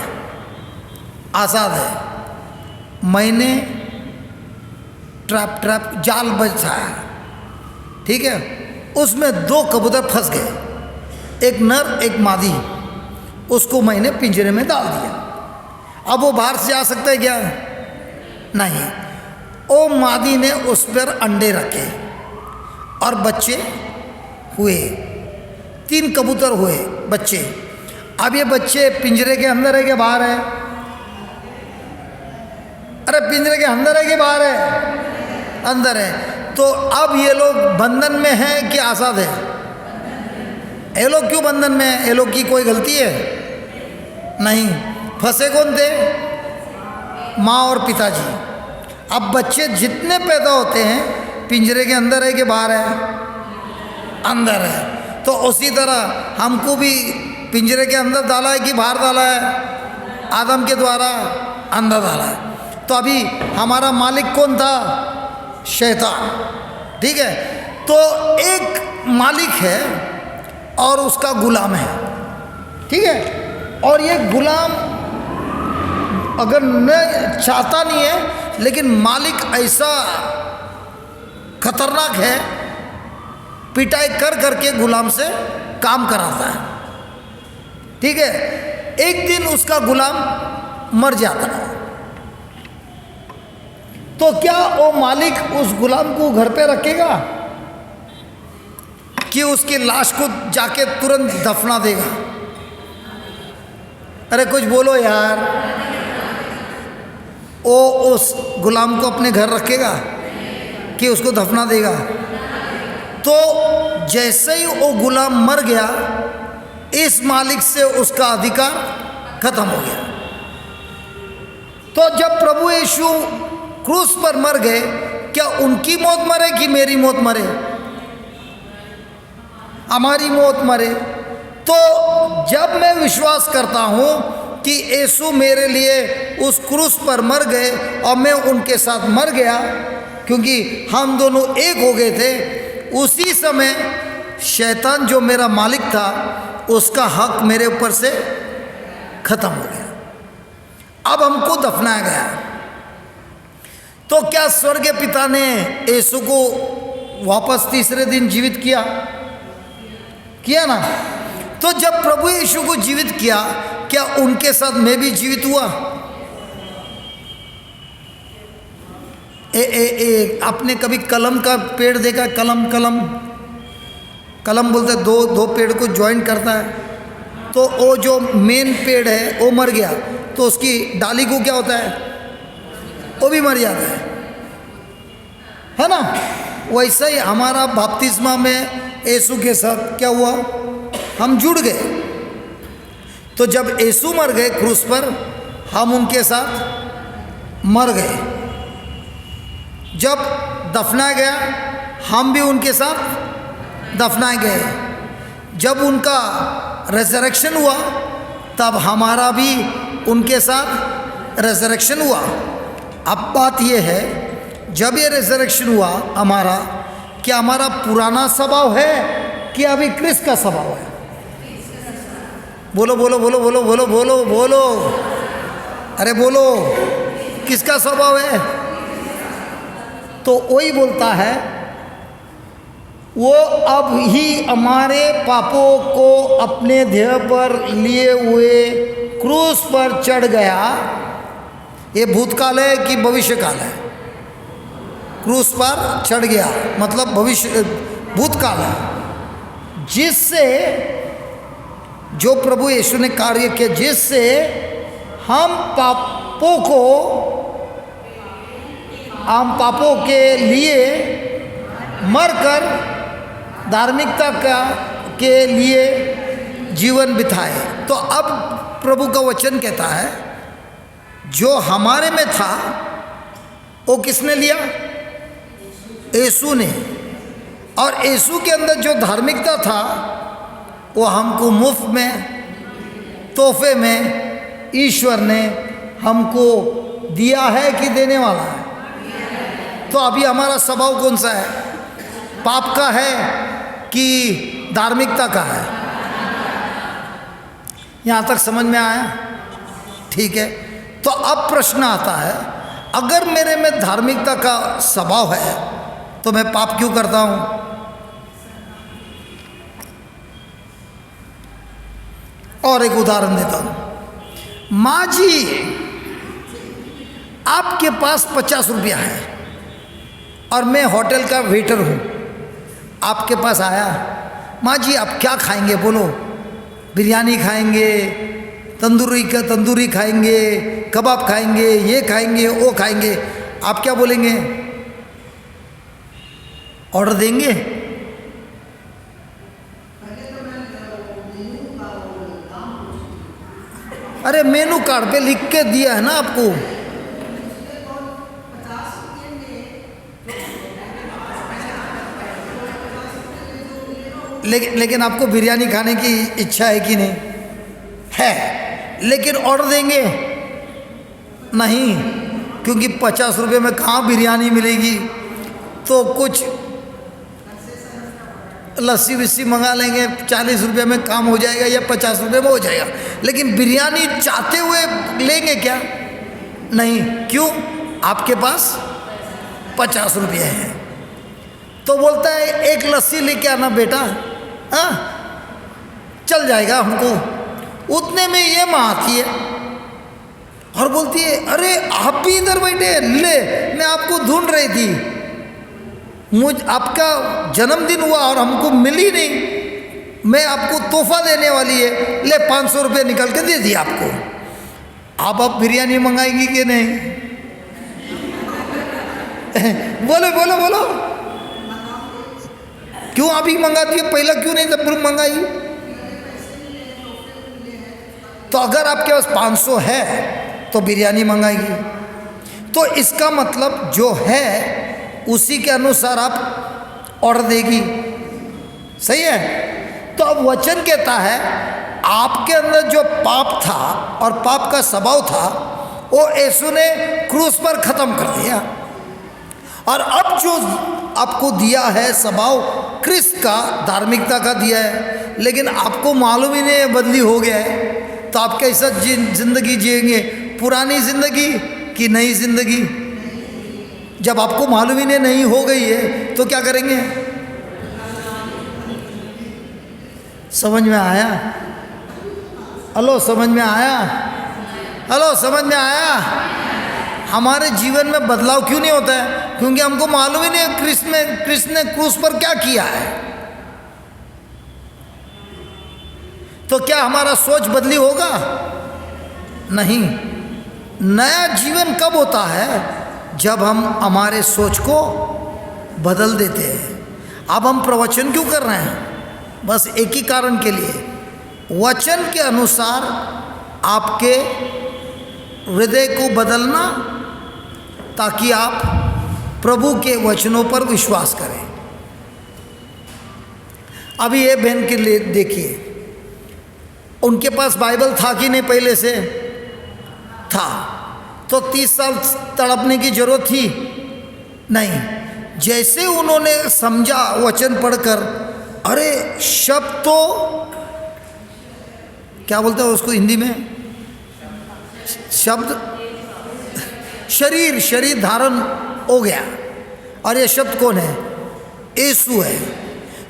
आज़ाद है। मैंने ट्रैप जाल बिछाया, ठीक है। उसमें 2 कबूतर फंस गए, एक नर एक मादी। उसको मैंने पिंजरे में डाल दिया। अब वो बाहर से आ सकता है क्या? नहीं। ओ मादी ने उस पर अंडे रखे और बच्चे हुए, 3 कबूतर हुए बच्चे। अब ये बच्चे पिंजरे के अंदर है कि बाहर है? अरे पिंजरे के अंदर है कि बाहर है? अंदर है। तो अब ये लोग बंधन में हैं कि आज़ाद है? ये लोग क्यों बंधन में हैं? ये लोग की कोई गलती है? नहीं। फंसे कौन थे? माँ और पिताजी। अब बच्चे जितने पैदा होते हैं पिंजरे के अंदर है कि बाहर है? अंदर है। तो उसी तरह हमको भी पिंजरे के अंदर डाला है कि बाहर डाला है? आदम के द्वारा अंदर डाला है। तो अभी हमारा मालिक कौन था? शैतान। ठीक है। तो एक मालिक है और उसका गुलाम है। ठीक है। और ये गुलाम अगर न चाहता नहीं है, लेकिन मालिक ऐसा खतरनाक है, पिटाई कर करके गुलाम से काम कराता है। ठीक है। एक दिन उसका गुलाम मर जाता है, तो क्या वो मालिक उस गुलाम को घर पे रखेगा कि उसकी लाश को जाके तुरंत दफना देगा? अरे कुछ बोलो यार। वो उस गुलाम को अपने घर रखेगा कि उसको दफना देगा? तो जैसे ही वो गुलाम मर गया, इस मालिक से उसका अधिकार खत्म हो गया। तो जब प्रभु यीशु क्रूस पर मर गए, क्या उनकी मौत मरे कि मेरी मौत मरे? हमारी मौत मरे। तो जब मैं विश्वास करता हूँ कि यीशु मेरे लिए उस क्रूस पर मर गए और मैं उनके साथ मर गया, क्योंकि हम दोनों एक हो गए थे, उसी समय शैतान जो मेरा मालिक था उसका हक मेरे ऊपर से खत्म हो गया। अब हमको दफनाया गया। तो क्या स्वर्गीय पिता ने यीशु को वापस तीसरे दिन जीवित किया? किया ना? तो जब प्रभु यीशु को जीवित किया, क्या उनके साथ मैं भी जीवित हुआ? आपने कभी कलम का पेड़ देखा? कलम बोलते दो पेड़ को ज्वाइन करता है। तो वो जो मेन पेड़ है वो मर गया, तो उसकी डाली को क्या होता है? वो भी मर जाता है ना? वैसा ही हमारा बपतिस्मा में यीशु के साथ क्या हुआ? हम जुड़ गए। तो जब यीशु मर गए क्रूस पर, हम उनके साथ मर गए। जब दफनाया गया, हम भी उनके साथ दफनाए गए। जब उनका रेजरेक्शन हुआ, तब हमारा भी उनके साथ रेजरेक्शन हुआ। अब बात यह है, जब ये रेजरेक्शन हुआ हमारा, क्या हमारा पुराना स्वभाव है कि अभी क्रिस्त का स्वभाव है? बोलो बोलो बोलो बोलो बोलो बोलो बोलो। अरे बोलो, किसका स्वभाव है? तो वही बोलता है, वो अब ही हमारे पापों को अपने देह पर लिए हुए क्रूस पर चढ़ गया। ये भूतकाल है कि भविष्यकाल है? क्रूस पर चढ़ गया मतलब भविष्य भूतकाल है। जिससे जो प्रभु यीशु ने कार्य किया, जिससे हम पापों के लिए मरकर धार्मिकता के लिए जीवन बिताए। तो अब प्रभु का वचन कहता है, जो हमारे में था वो किसने लिया? यीशु ने। और यीशु के अंदर जो धार्मिकता था वो हमको मुफ्त में, तोहफे में ईश्वर ने हमको दिया है कि देने वाला है? तो अभी हमारा स्वभाव कौन सा है? पाप का है कि धार्मिकता का है? यहाँ तक समझ में आया? ठीक है। तो अब प्रश्न आता है, अगर मेरे में धार्मिकता का स्वभाव है तो मैं पाप क्यों करता हूँ? और एक उदाहरण देता हूँ। माँ जी, आपके पास 50 रुपया है और मैं होटल का वेटर हूँ, आपके पास आया, माँ जी आप क्या खाएंगे? बोलो। बिरयानी खाएंगे, तंदूरी खाएंगे, कबाब खाएंगे, ये खाएंगे, वो खाएंगे। आप क्या बोलेंगे? ऑर्डर देंगे? अरे मेनू कार्ड पे लिख के दिया है ना आपको। लेकिन आपको बिरयानी खाने की इच्छा है कि नहीं? है, लेकिन ऑर्डर देंगे नहीं, क्योंकि 50 रुपये में कहाँ बिरयानी मिलेगी। तो कुछ लस्सी विस्सी मंगा लेंगे, 40 रुपये में काम हो जाएगा या 50 रुपये में हो जाएगा। लेकिन बिरयानी चाहते हुए लेंगे क्या? नहीं। क्यों? आपके पास 50 रुपये हैं। तो बोलता है एक लस्सी लेके आना बेटा, हाँ चल जाएगा हमको। उतने में ये माँ आती है और बोलती है अरे आप भी इधर बैठे, ले मैं आपको ढूंढ रही थी, आपका जन्मदिन हुआ और हमको मिली नहीं, मैं आपको तोहफा देने वाली है, ले 500 रुपये निकल के दे दिया आपको। आप बिरयानी मंगाएंगी कि नहीं? बोलो बोलो बोलो, क्यों अभी मंगाती है, पहला क्यों नहीं तब मंगाई? तो अगर आपके पास 500 है तो बिरयानी मंगाएगी। तो इसका मतलब जो है उसी के अनुसार आप ऑर्डर देगी। सही है? तो अब वचन कहता है आपके अंदर जो पाप था और पाप का स्वभाव था वो यीशु ने क्रूस पर खत्म कर दिया, और अब जो आपको दिया है स्वभाव क्रिस्त का, धार्मिकता का दिया है, लेकिन आपको मालूम ही नहीं बदली हो गया है। तो आप कैसा जिंदगी जिएंगे, पुरानी जिंदगी कि नई जिंदगी? जब आपको मालूम ही नहीं हो गई है तो क्या करेंगे? समझ में आया? हेलो, समझ में आया? हेलो, समझ में आया? हमारे जीवन में बदलाव क्यों नहीं होता है? क्योंकि हमको मालूम ही नहीं है कृष्ण ने क्रूस पर क्या किया है। तो क्या हमारा सोच बदली होगा? नहीं। नया जीवन कब होता है? जब हम हमारे सोच को बदल देते हैं। अब हम प्रवचन क्यों कर रहे हैं? बस एक ही कारण के लिए, वचन के अनुसार आपके हृदय को बदलना, ताकि आप प्रभु के वचनों पर विश्वास करें। अभी ये बहन के लिए देखिए, उनके पास बाइबल था कि नहीं? पहले से था। तो 30 साल तड़पने की जरूरत थी नहीं। जैसे उन्होंने समझा वचन पढ़कर, अरे शब्द तो क्या बोलते हैं उसको हिंदी में? शब्द शरीर धारण हो गया। और ये शब्द कौन है? यीशु है।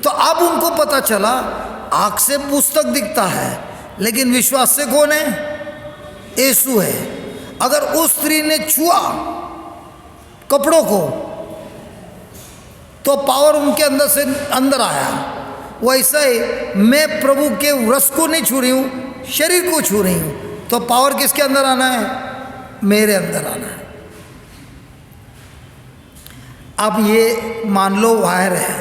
तो अब उनको पता चला आँख से पुस्तक दिखता है, लेकिन विश्वास से कौन है? यीशु है। अगर उस स्त्री ने छुआ कपड़ों को तो पावर उनके अंदर से अंदर आया। वैसा ही मैं प्रभु के रस को नहीं छू रही हूँ, शरीर को छू रही हूँ। तो पावर किसके अंदर आना है? मेरे अंदर आना है। अब ये मान लो वायर है,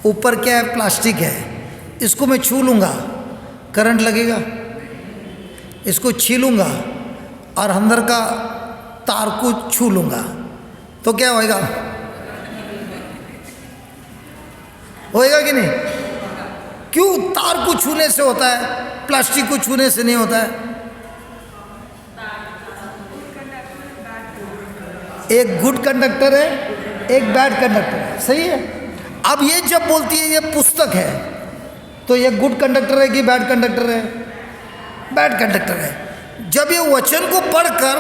ऊपर क्या है? प्लास्टिक है। इसको मैं छू लूँगा, करंट लगेगा। इसको छीलूँगा और अंदर का तार को छू लूँगा तो क्या होएगा? होएगा कि नहीं? क्यों? तार को छूने से होता है, प्लास्टिक को छूने से नहीं होता है। एक गुड कंडक्टर है, एक बैड कंडक्टर है। सही है? अब ये जब बोलती है ये पुस्तक है, तो ये गुड कंडक्टर है कि बैड कंडक्टर है? बैड कंडक्टर है। जब ये वचन को पढ़कर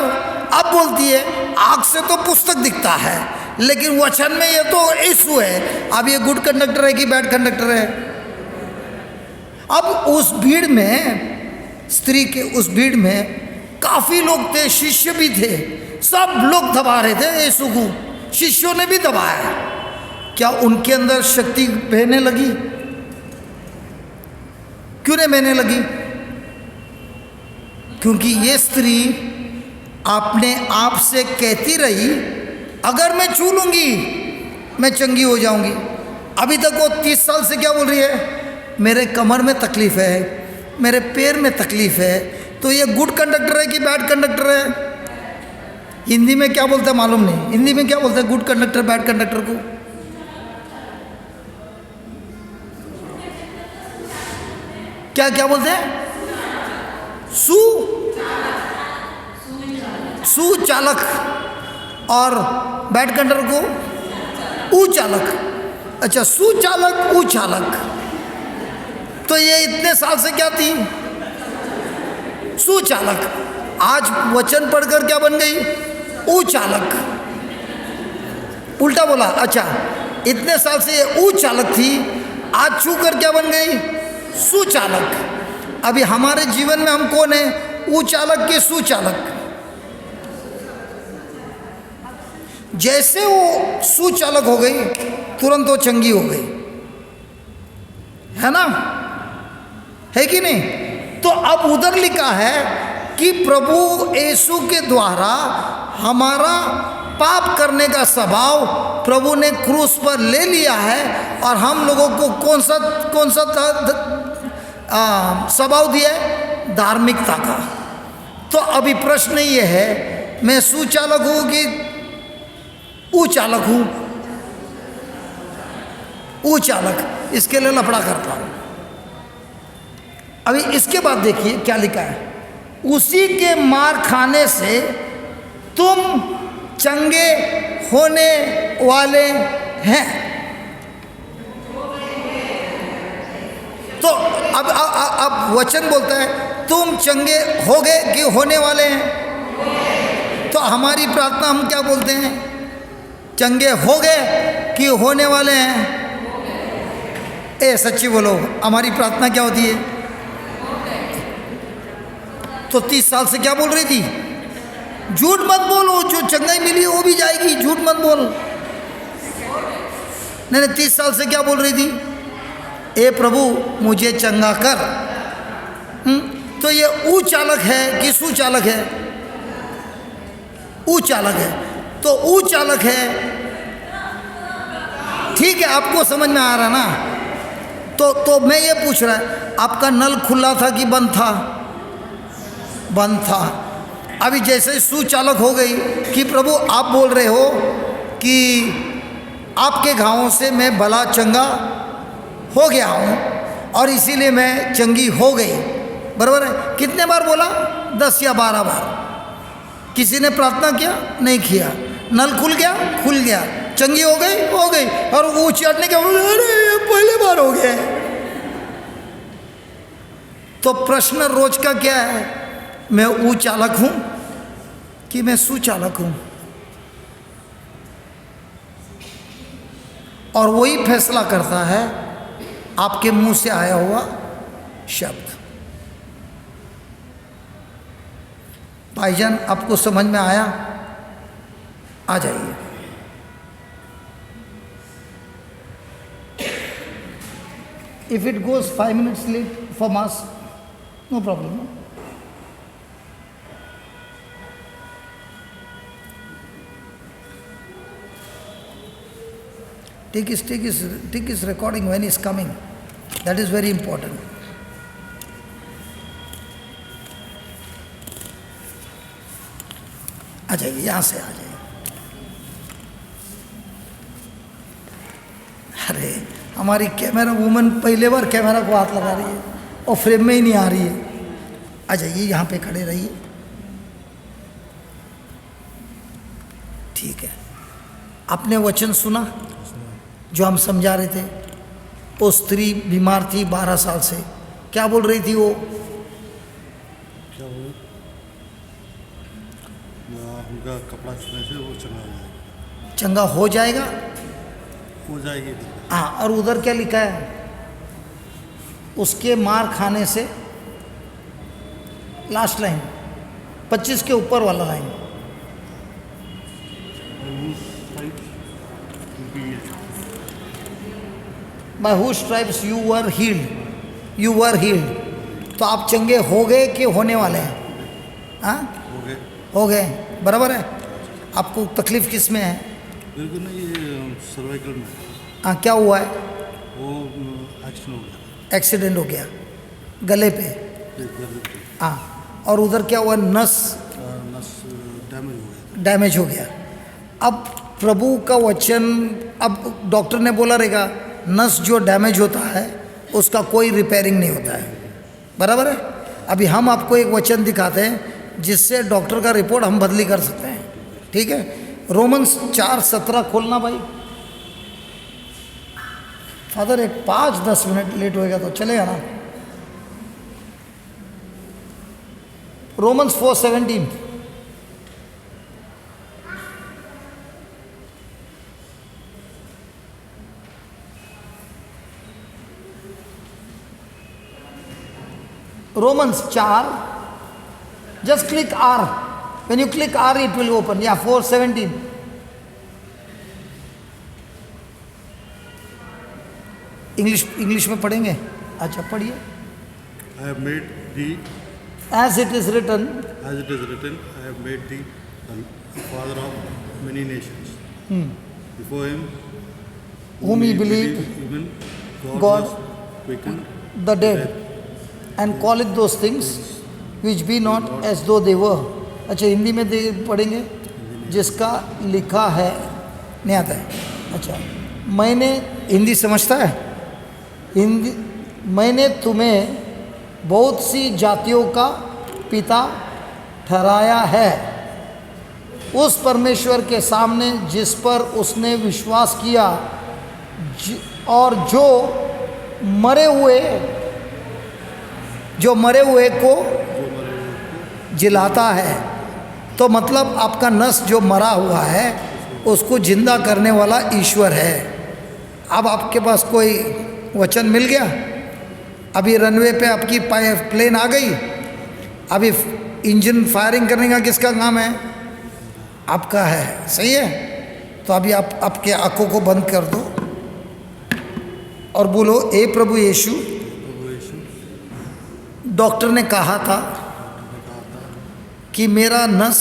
अब बोलती है आँख से तो पुस्तक दिखता है, लेकिन वचन में ये तो यीशु है। अब ये गुड कंडक्टर है कि बैड कंडक्टर है? अब उस भीड़ में, स्त्री के उस भीड़ में काफ़ी लोग थे, शिष्य भी थे, सब लोग दबा रहे थे यीशु को। शिष्यों ने भी दबाया। क्या उनके अंदर शक्ति बहने लगी? क्यों नहीं बहने लगी? क्योंकि ये स्त्री अपने आप से कहती रही, अगर मैं छू लूँगी मैं चंगी हो जाऊंगी। अभी तक वो 30 साल से क्या बोल रही है, मेरे कमर में तकलीफ़ है, मेरे पैर में तकलीफ़ है। तो ये गुड कंडक्टर है कि बैड कंडक्टर है? हिंदी में क्या बोलते हैं मालूम नहीं, हिंदी में क्या बोलते हैं गुड कंडक्टर बैड कंडक्टर को? क्या क्या बोलते हैं? सुचालक। और बैड कंडक्टर को उचालक। अच्छा, सुचालक उचालक। तो ये इतने साल से क्या थी? सुचालक। आज वचन पढ़कर क्या बन गई? उचालक। उल्टा बोला। अच्छा, इतने साल से ये उचालक थी, आज छू कर क्या बन गई? सुचालक। अभी हमारे जीवन में हम कौन है, उचालक के सुचालक? जैसे वो सुचालक हो गई तुरंत वो चंगी हो गई, है ना, है कि नहीं? तो अब उधर लिखा है कि प्रभु यीशु के द्वारा हमारा पाप करने का स्वभाव प्रभु ने क्रूस पर ले लिया है और हम लोगों को कौन सा स्वभाव दिया है? धार्मिकता का। तो अभी प्रश्न ये है, मैं सुचालक हूँ कि उचालक हूँ? उचालक। इसके लिए लफड़ा करता हूँ। अभी इसके बाद देखिए क्या लिखा है, उसी के मार खाने से तुम चंगे होने वाले हैं। तो अब वचन बोलता है तुम चंगे हो गए कि होने वाले हैं। तो हमारी प्रार्थना हम क्या बोलते हैं? चंगे हो गए कि होने वाले हैं? ए सच्ची बोलो, हमारी प्रार्थना क्या होती है? तो 30 साल से क्या बोल रही थी? झूठ मत बोलो, जो चंगाई मिली वो भी जाएगी, झूठ मत बोल। नहीं, 30 साल से क्या बोल रही थी? ए प्रभु मुझे चंगा कर। तो ये उचालक है कि सुचालक है? उचालक है। तो उचालक है, ठीक है, आपको समझ में आ रहा ना? तो मैं ये पूछ रहा है, आपका नल खुला था कि बंद था? बंद था। अभी जैसे सुचालक हो गई कि प्रभु आप बोल रहे हो कि आपके घावों से मैं भला चंगा हो गया हूँ और इसीलिए मैं चंगी हो गई, बराबर है? कितने बार बोला? 10 या 12 बार। किसी ने प्रार्थना किया? नहीं किया। नल खुल गया? खुल गया। चंगी हो गई? हो गई। और वो चाटने के बाद अरे पहले बार हो गया। तो प्रश्न रोज का क्या है, मैं उचालक हूं कि मैं सुचालक हूं? और वही फैसला करता है आपके मुंह से आया हुआ शब्द। भाईजान आपको समझ में आया? आ जाइए। If it goes 5 minutes late for mass, no problem. No? Take his recording when he's coming. That is very important. आ जाइए, यहाँ से आ जाइए। अरे हमारी कैमरा वूमन पहले बार कैमरा को हाथ लगा रही है और फ्रेम में ही नहीं आ रही है। आ जाइए, यहाँ पे खड़े रहिए। ठीक है, आपने वचन सुना जो हम समझा रहे थे? वो स्त्री बीमार थी 12 साल से, क्या बोल रही थी वो? क्या बोल? उनका कपड़ा छूने से वो चंगा हो जाएगा। हो जाएगी। हाँ, और उधर क्या लिखा है? उसके मार खाने से, लास्ट लाइन 25 के ऊपर वाला line, by whose stripes you were healed, you were healed। तो आप चंगे हो गए कि होने वाले हैं? हाँ, हो गए। हो गए, बराबर है। आपको तकलीफ किस में है? मेरे को ना ये सर्वाइकल में हाँ, क्या हुआ है? वो एक्सीडेंट हो गया एक्सीडेंट हो गया गले पे। एक गर्दन पे हाँ, और उधर क्या हुआ? नस नस डैमेज हो गया। डैमेज हो गया। अब प्रभु का वचन, अब डॉक्टर ने बोला रहेगा नस जो डैमेज होता है उसका कोई रिपेयरिंग नहीं होता है, बराबर है। अभी हम आपको एक वचन दिखाते हैं जिससे डॉक्टर का रिपोर्ट हम बदली कर सकते हैं, ठीक है। रोमन्स 4:17 खोलना भाई। फादर एक 5-10 मिनट लेट होएगा तो चलेगा ना। Romans 4:17। Romans 4, just click R. When you click R, it will open. Yeah, 4:17. English में पढ़ेंगे? अच्छा पढ़िए। I have made thee, As it is written, as it is written, I have made thee the father of many nations. Before him, whom ye believed, even God God was quickened the dead, and calleth those things which be not as though they were. अच्छा हिंदी में पढ़ेंगे, जिसका लिखा है नहीं आता है। अच्छा, मैंने हिंदी समझता है? हिंदी, मैंने तुम्हें बहुत सी जातियों का पिता ठहराया है उस परमेश्वर के सामने जिस पर उसने विश्वास किया, और जो मरे हुए को जिलाता है। तो मतलब आपका नस जो मरा हुआ है उसको जिंदा करने वाला ईश्वर है। अब आपके पास कोई वचन मिल गया। अभी रनवे पे आपकी प्लेन आ गई, अभी इंजन फायरिंग करने का किसका काम है? आपका है, सही है। तो अभी आप आपके आंखों को बंद कर दो और बोलो, ए प्रभु यीशु, डॉक्टर ने कहा था कि मेरा नस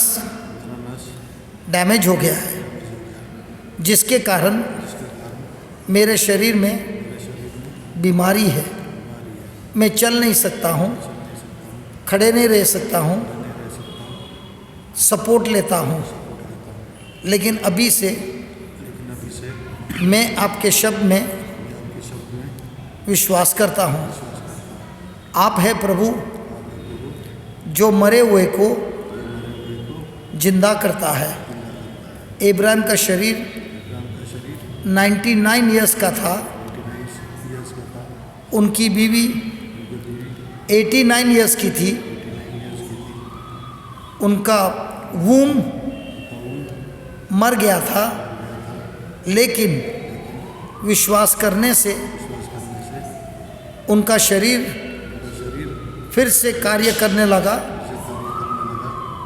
डैमेज हो गया है, जिसके कारण मेरे शरीर में बीमारी है। मैं चल नहीं सकता हूँ, खड़े नहीं रह सकता हूँ, सपोर्ट लेता हूँ, लेकिन अभी से मैं आपके शब्द में विश्वास करता हूँ। आप है प्रभु जो मरे हुए को जिंदा करता है। इब्राहिम का शरीर 99 इयर्स का था, उनकी बीवी 89 इयर्स की थी, उनका वूम मर गया था, लेकिन विश्वास करने से उनका शरीर फिर से कार्य करने लगा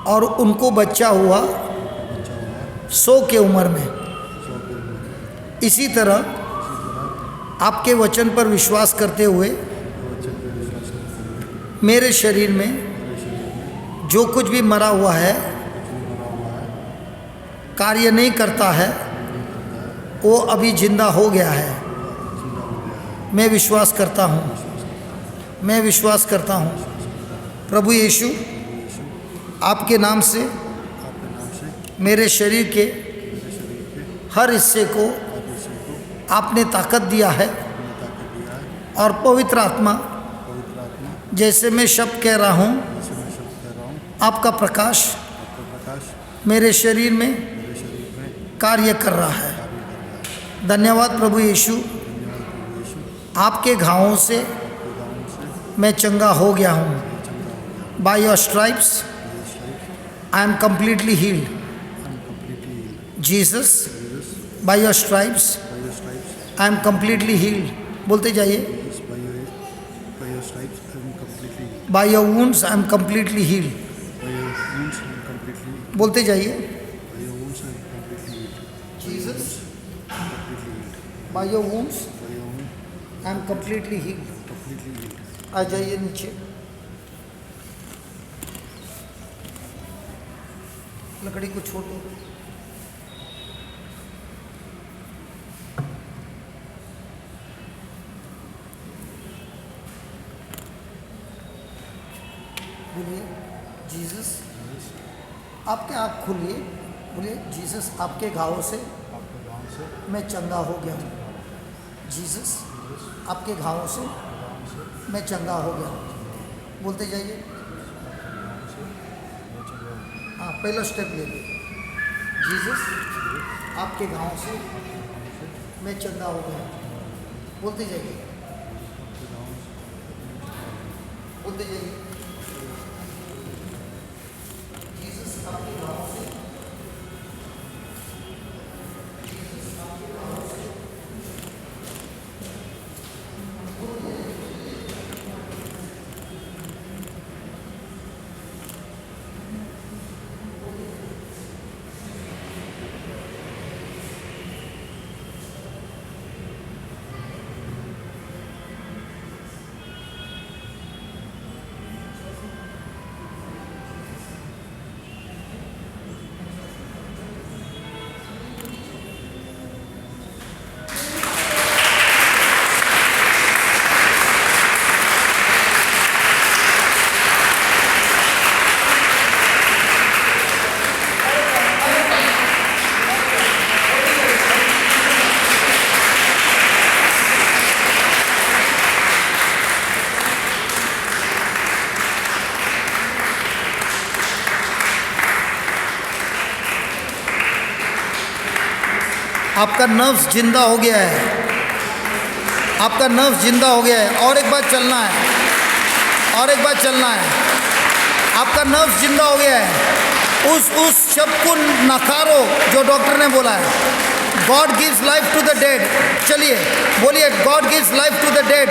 और उनको बच्चा हुआ 100 के उम्र में। इसी तरह आपके वचन पर विश्वास करते हुए मेरे शरीर में जो कुछ भी मरा हुआ है, कार्य नहीं करता है, वो अभी जिंदा हो गया है। मैं विश्वास करता हूँ, मैं विश्वास करता हूँ प्रभु यीशु, आपके नाम से मेरे शरीर के हर हिस्से को आपने ताकत दिया है, और पवित्र आत्मा जैसे मैं शब्द कह रहा हूँ, आपका प्रकाश मेरे शरीर में कार्य कर रहा है। धन्यवाद प्रभु यीशु, आपके घावों से मैं चंगा हो गया हूँ। By your stripes I am completely healed. Jesus, by your stripes I am completely healed. बोलते जाइए, by your wounds I am completely healed. बोलते जाइए, Jesus, by your wounds I am completely healed. आ जाइए नीचे, लकड़ी को छोड़ दो। आपके आँख खोलिए, बोलिए जीसस आपके घावों से आपके गाँव से मैं चंगा हो गया हूँ। जीसस आपके घावों से मैं चंगा हो गया हूँ। बोलते जाइए। हाँ, पहला स्टेप ले लीजिए। जीसस आपके घावों से मैं चंगा हो गया हूँ। बोलते जाइए, बोलते जाइए। जीसस आपके घावों से आपका नर्व्स जिंदा हो गया है। आपका नर्व्स जिंदा हो गया है। और एक बार चलना है, और एक बार चलना है। आपका नर्व्स जिंदा हो गया है। उस शब्द को नकारो जो डॉक्टर ने बोला है। God gives life to the dead. चलिए बोलिए, God gives life to the dead.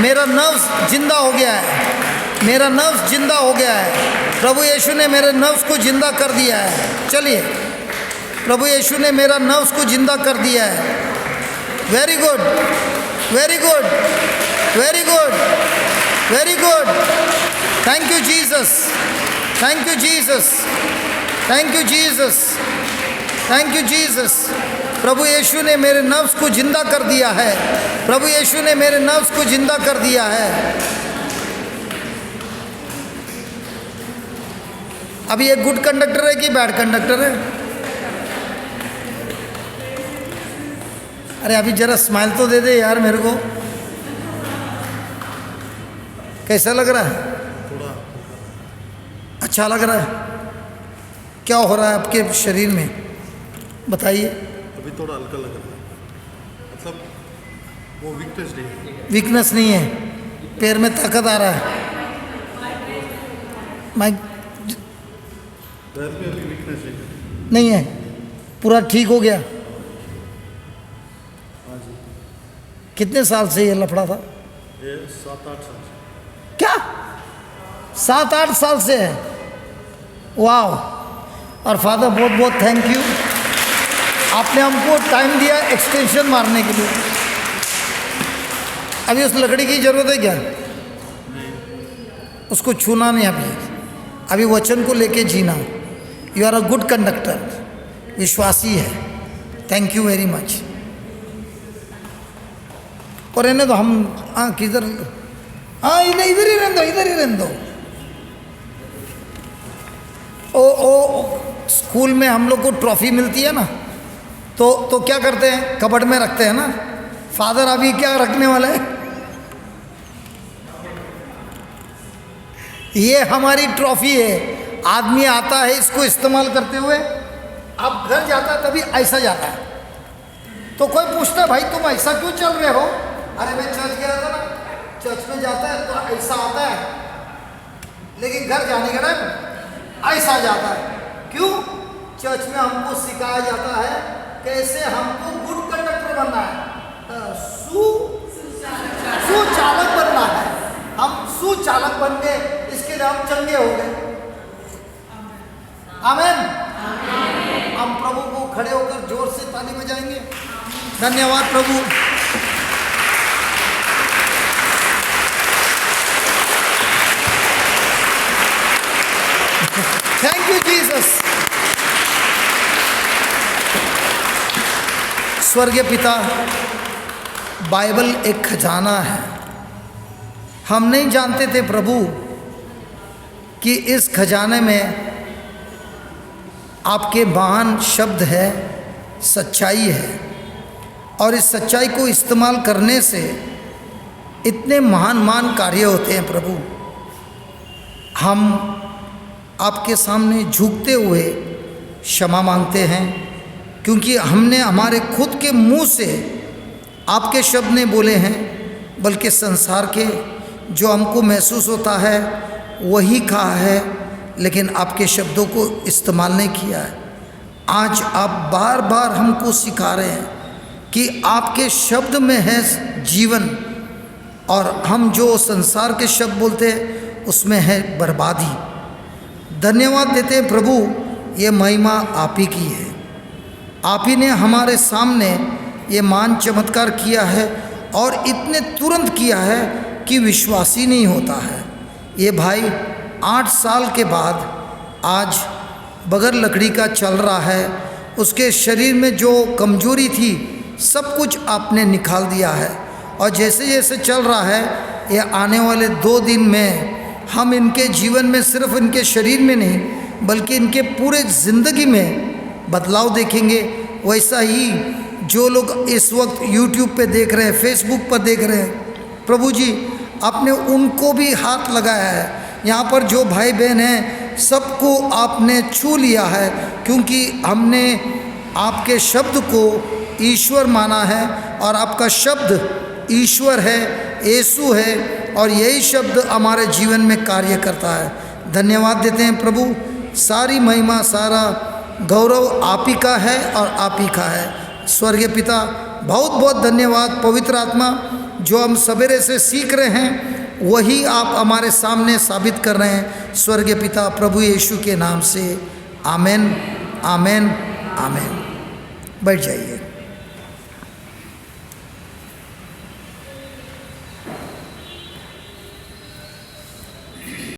मेरा नर्व्स जिंदा हो गया है। मेरा नर्व्स जिंदा हो गया है। प्रभु यीशु ने मेरे नर्व्स को जिंदा कर दिया है। चलिए, प्रभु यीशु ने मेरा नर्व्स को जिंदा कर दिया है। Very good, very good, very good, very good. Thank you Jesus, thank you Jesus, thank you Jesus, thank you Jesus. प्रभु यीशु ने मेरे नर्व्स को जिंदा कर दिया है। प्रभु यीशु ने मेरे नर्व्स को जिंदा कर दिया है। अभी ये गुड कंडक्टर है कि बैड कंडक्टर है? अरे अभी जरा स्माइल तो दे दे यार मेरे को। कैसा लग रहा है? थोड़ा अच्छा लग रहा है? क्या हो रहा है आपके शरीर में बताइए। अभी थोड़ा हल्का लग रहा है, मतलब वो वीकनेस नहीं है। वीकनेस नहीं है, पैर में ताकत आ रहा है। माइक पैर में अभी वीकनेस नहीं है। नहीं है, पूरा ठीक हो गया। हाँ जी, कितने साल से ये लफड़ा था? ये 7-8 साल से। क्या 7-8 साल से है? वाह। और फादर बहुत बहुत थैंक यू, आपने हमको टाइम दिया एक्सटेंशन मारने के लिए। अभी उस लकड़ी की ज़रूरत है क्या? उसको छूना नहीं अभी वचन को लेके जीना। You are a good conductor, विश्वासी है। Thank you very much. और रहने दो, हम किधर, इधर ही रहने दो, इधर ही रहने दो। ओ स्कूल में हम लोग को ट्रॉफी मिलती है ना, तो क्या करते हैं, कबर्ड में रखते हैं ना। फादर अभी क्या रखने वाला है? ये हमारी ट्रॉफी है। आदमी आता है इसको इस्तेमाल करते हुए, अब घर जाता है तभी ऐसा जाता है। तो कोई पूछता है भाई तुम ऐसा क्यों चल रहे हो? अरे मैं चर्च गया था ना, चर्च में जाता है तो ऐसा आता है, लेकिन घर जाने के टाइम ऐसा जाता है। क्यों? चर्च में हमको सिखाया जाता है कैसे हमको गुड कंडक्टर बनना है, सुचालक बनना है। हम सुचालक बन गए, इसके लिए हम चंगे हो गए। आमीन। हम प्रभु को खड़े होकर जोर से ताली बजाएंगे। धन्यवाद प्रभु। Thank you Jesus. स्वर्गीय पिता, बाइबल एक खजाना है। हम नहीं जानते थे प्रभु कि इस खजाने में आपके महान शब्द है, सच्चाई है, और इस सच्चाई को इस्तेमाल करने से इतने महान महान कार्य होते हैं प्रभु। हम आपके सामने झुकते हुए क्षमा मांगते हैं, क्योंकि हमने हमारे खुद के मुंह से आपके शब्द नहीं बोले हैं, बल्कि संसार के जो हमको महसूस होता है वही कहा है, लेकिन आपके शब्दों को इस्तेमाल नहीं किया है। आज आप बार बार हमको सिखा रहे हैं कि आपके शब्द में है जीवन, और हम जो संसार के शब्द बोलते हैं उसमें है बर्बादी। धन्यवाद देते हैं प्रभु, ये महिमा आप ही की है। आप ही ने हमारे सामने ये महान चमत्कार किया है, और इतने तुरंत किया है कि विश्वास ही नहीं होता है। ये भाई 8 साल के बाद आज बगैर लकड़ी का चल रहा है, उसके शरीर में जो कमजोरी थी सब कुछ आपने निकाल दिया है, और जैसे जैसे चल रहा है ये आने वाले 2 दिन में हम इनके जीवन में, सिर्फ इनके शरीर में नहीं बल्कि इनके पूरे ज़िंदगी में बदलाव देखेंगे। वैसा ही जो लोग इस वक्त YouTube पे देख रहे हैं, फेसबुक पर देख रहे हैं, प्रभु जी आपने उनको भी हाथ लगाया है। यहाँ पर जो भाई बहन हैं सबको आपने छू लिया है, क्योंकि हमने आपके शब्द को ईश्वर माना है, और आपका शब्द ईश्वर है, यीशु है, और यही शब्द हमारे जीवन में कार्य करता है। धन्यवाद देते हैं प्रभु, सारी महिमा सारा गौरव आप ही का है और आप ही का है। स्वर्गीय पिता बहुत बहुत धन्यवाद। पवित्र आत्मा जो हम सवेरे से सीख रहे हैं वही आप हमारे सामने साबित कर रहे हैं। स्वर्गीय पिता प्रभु यीशु के नाम से आमेन, आमेन, आमेन। बैठ जाइए।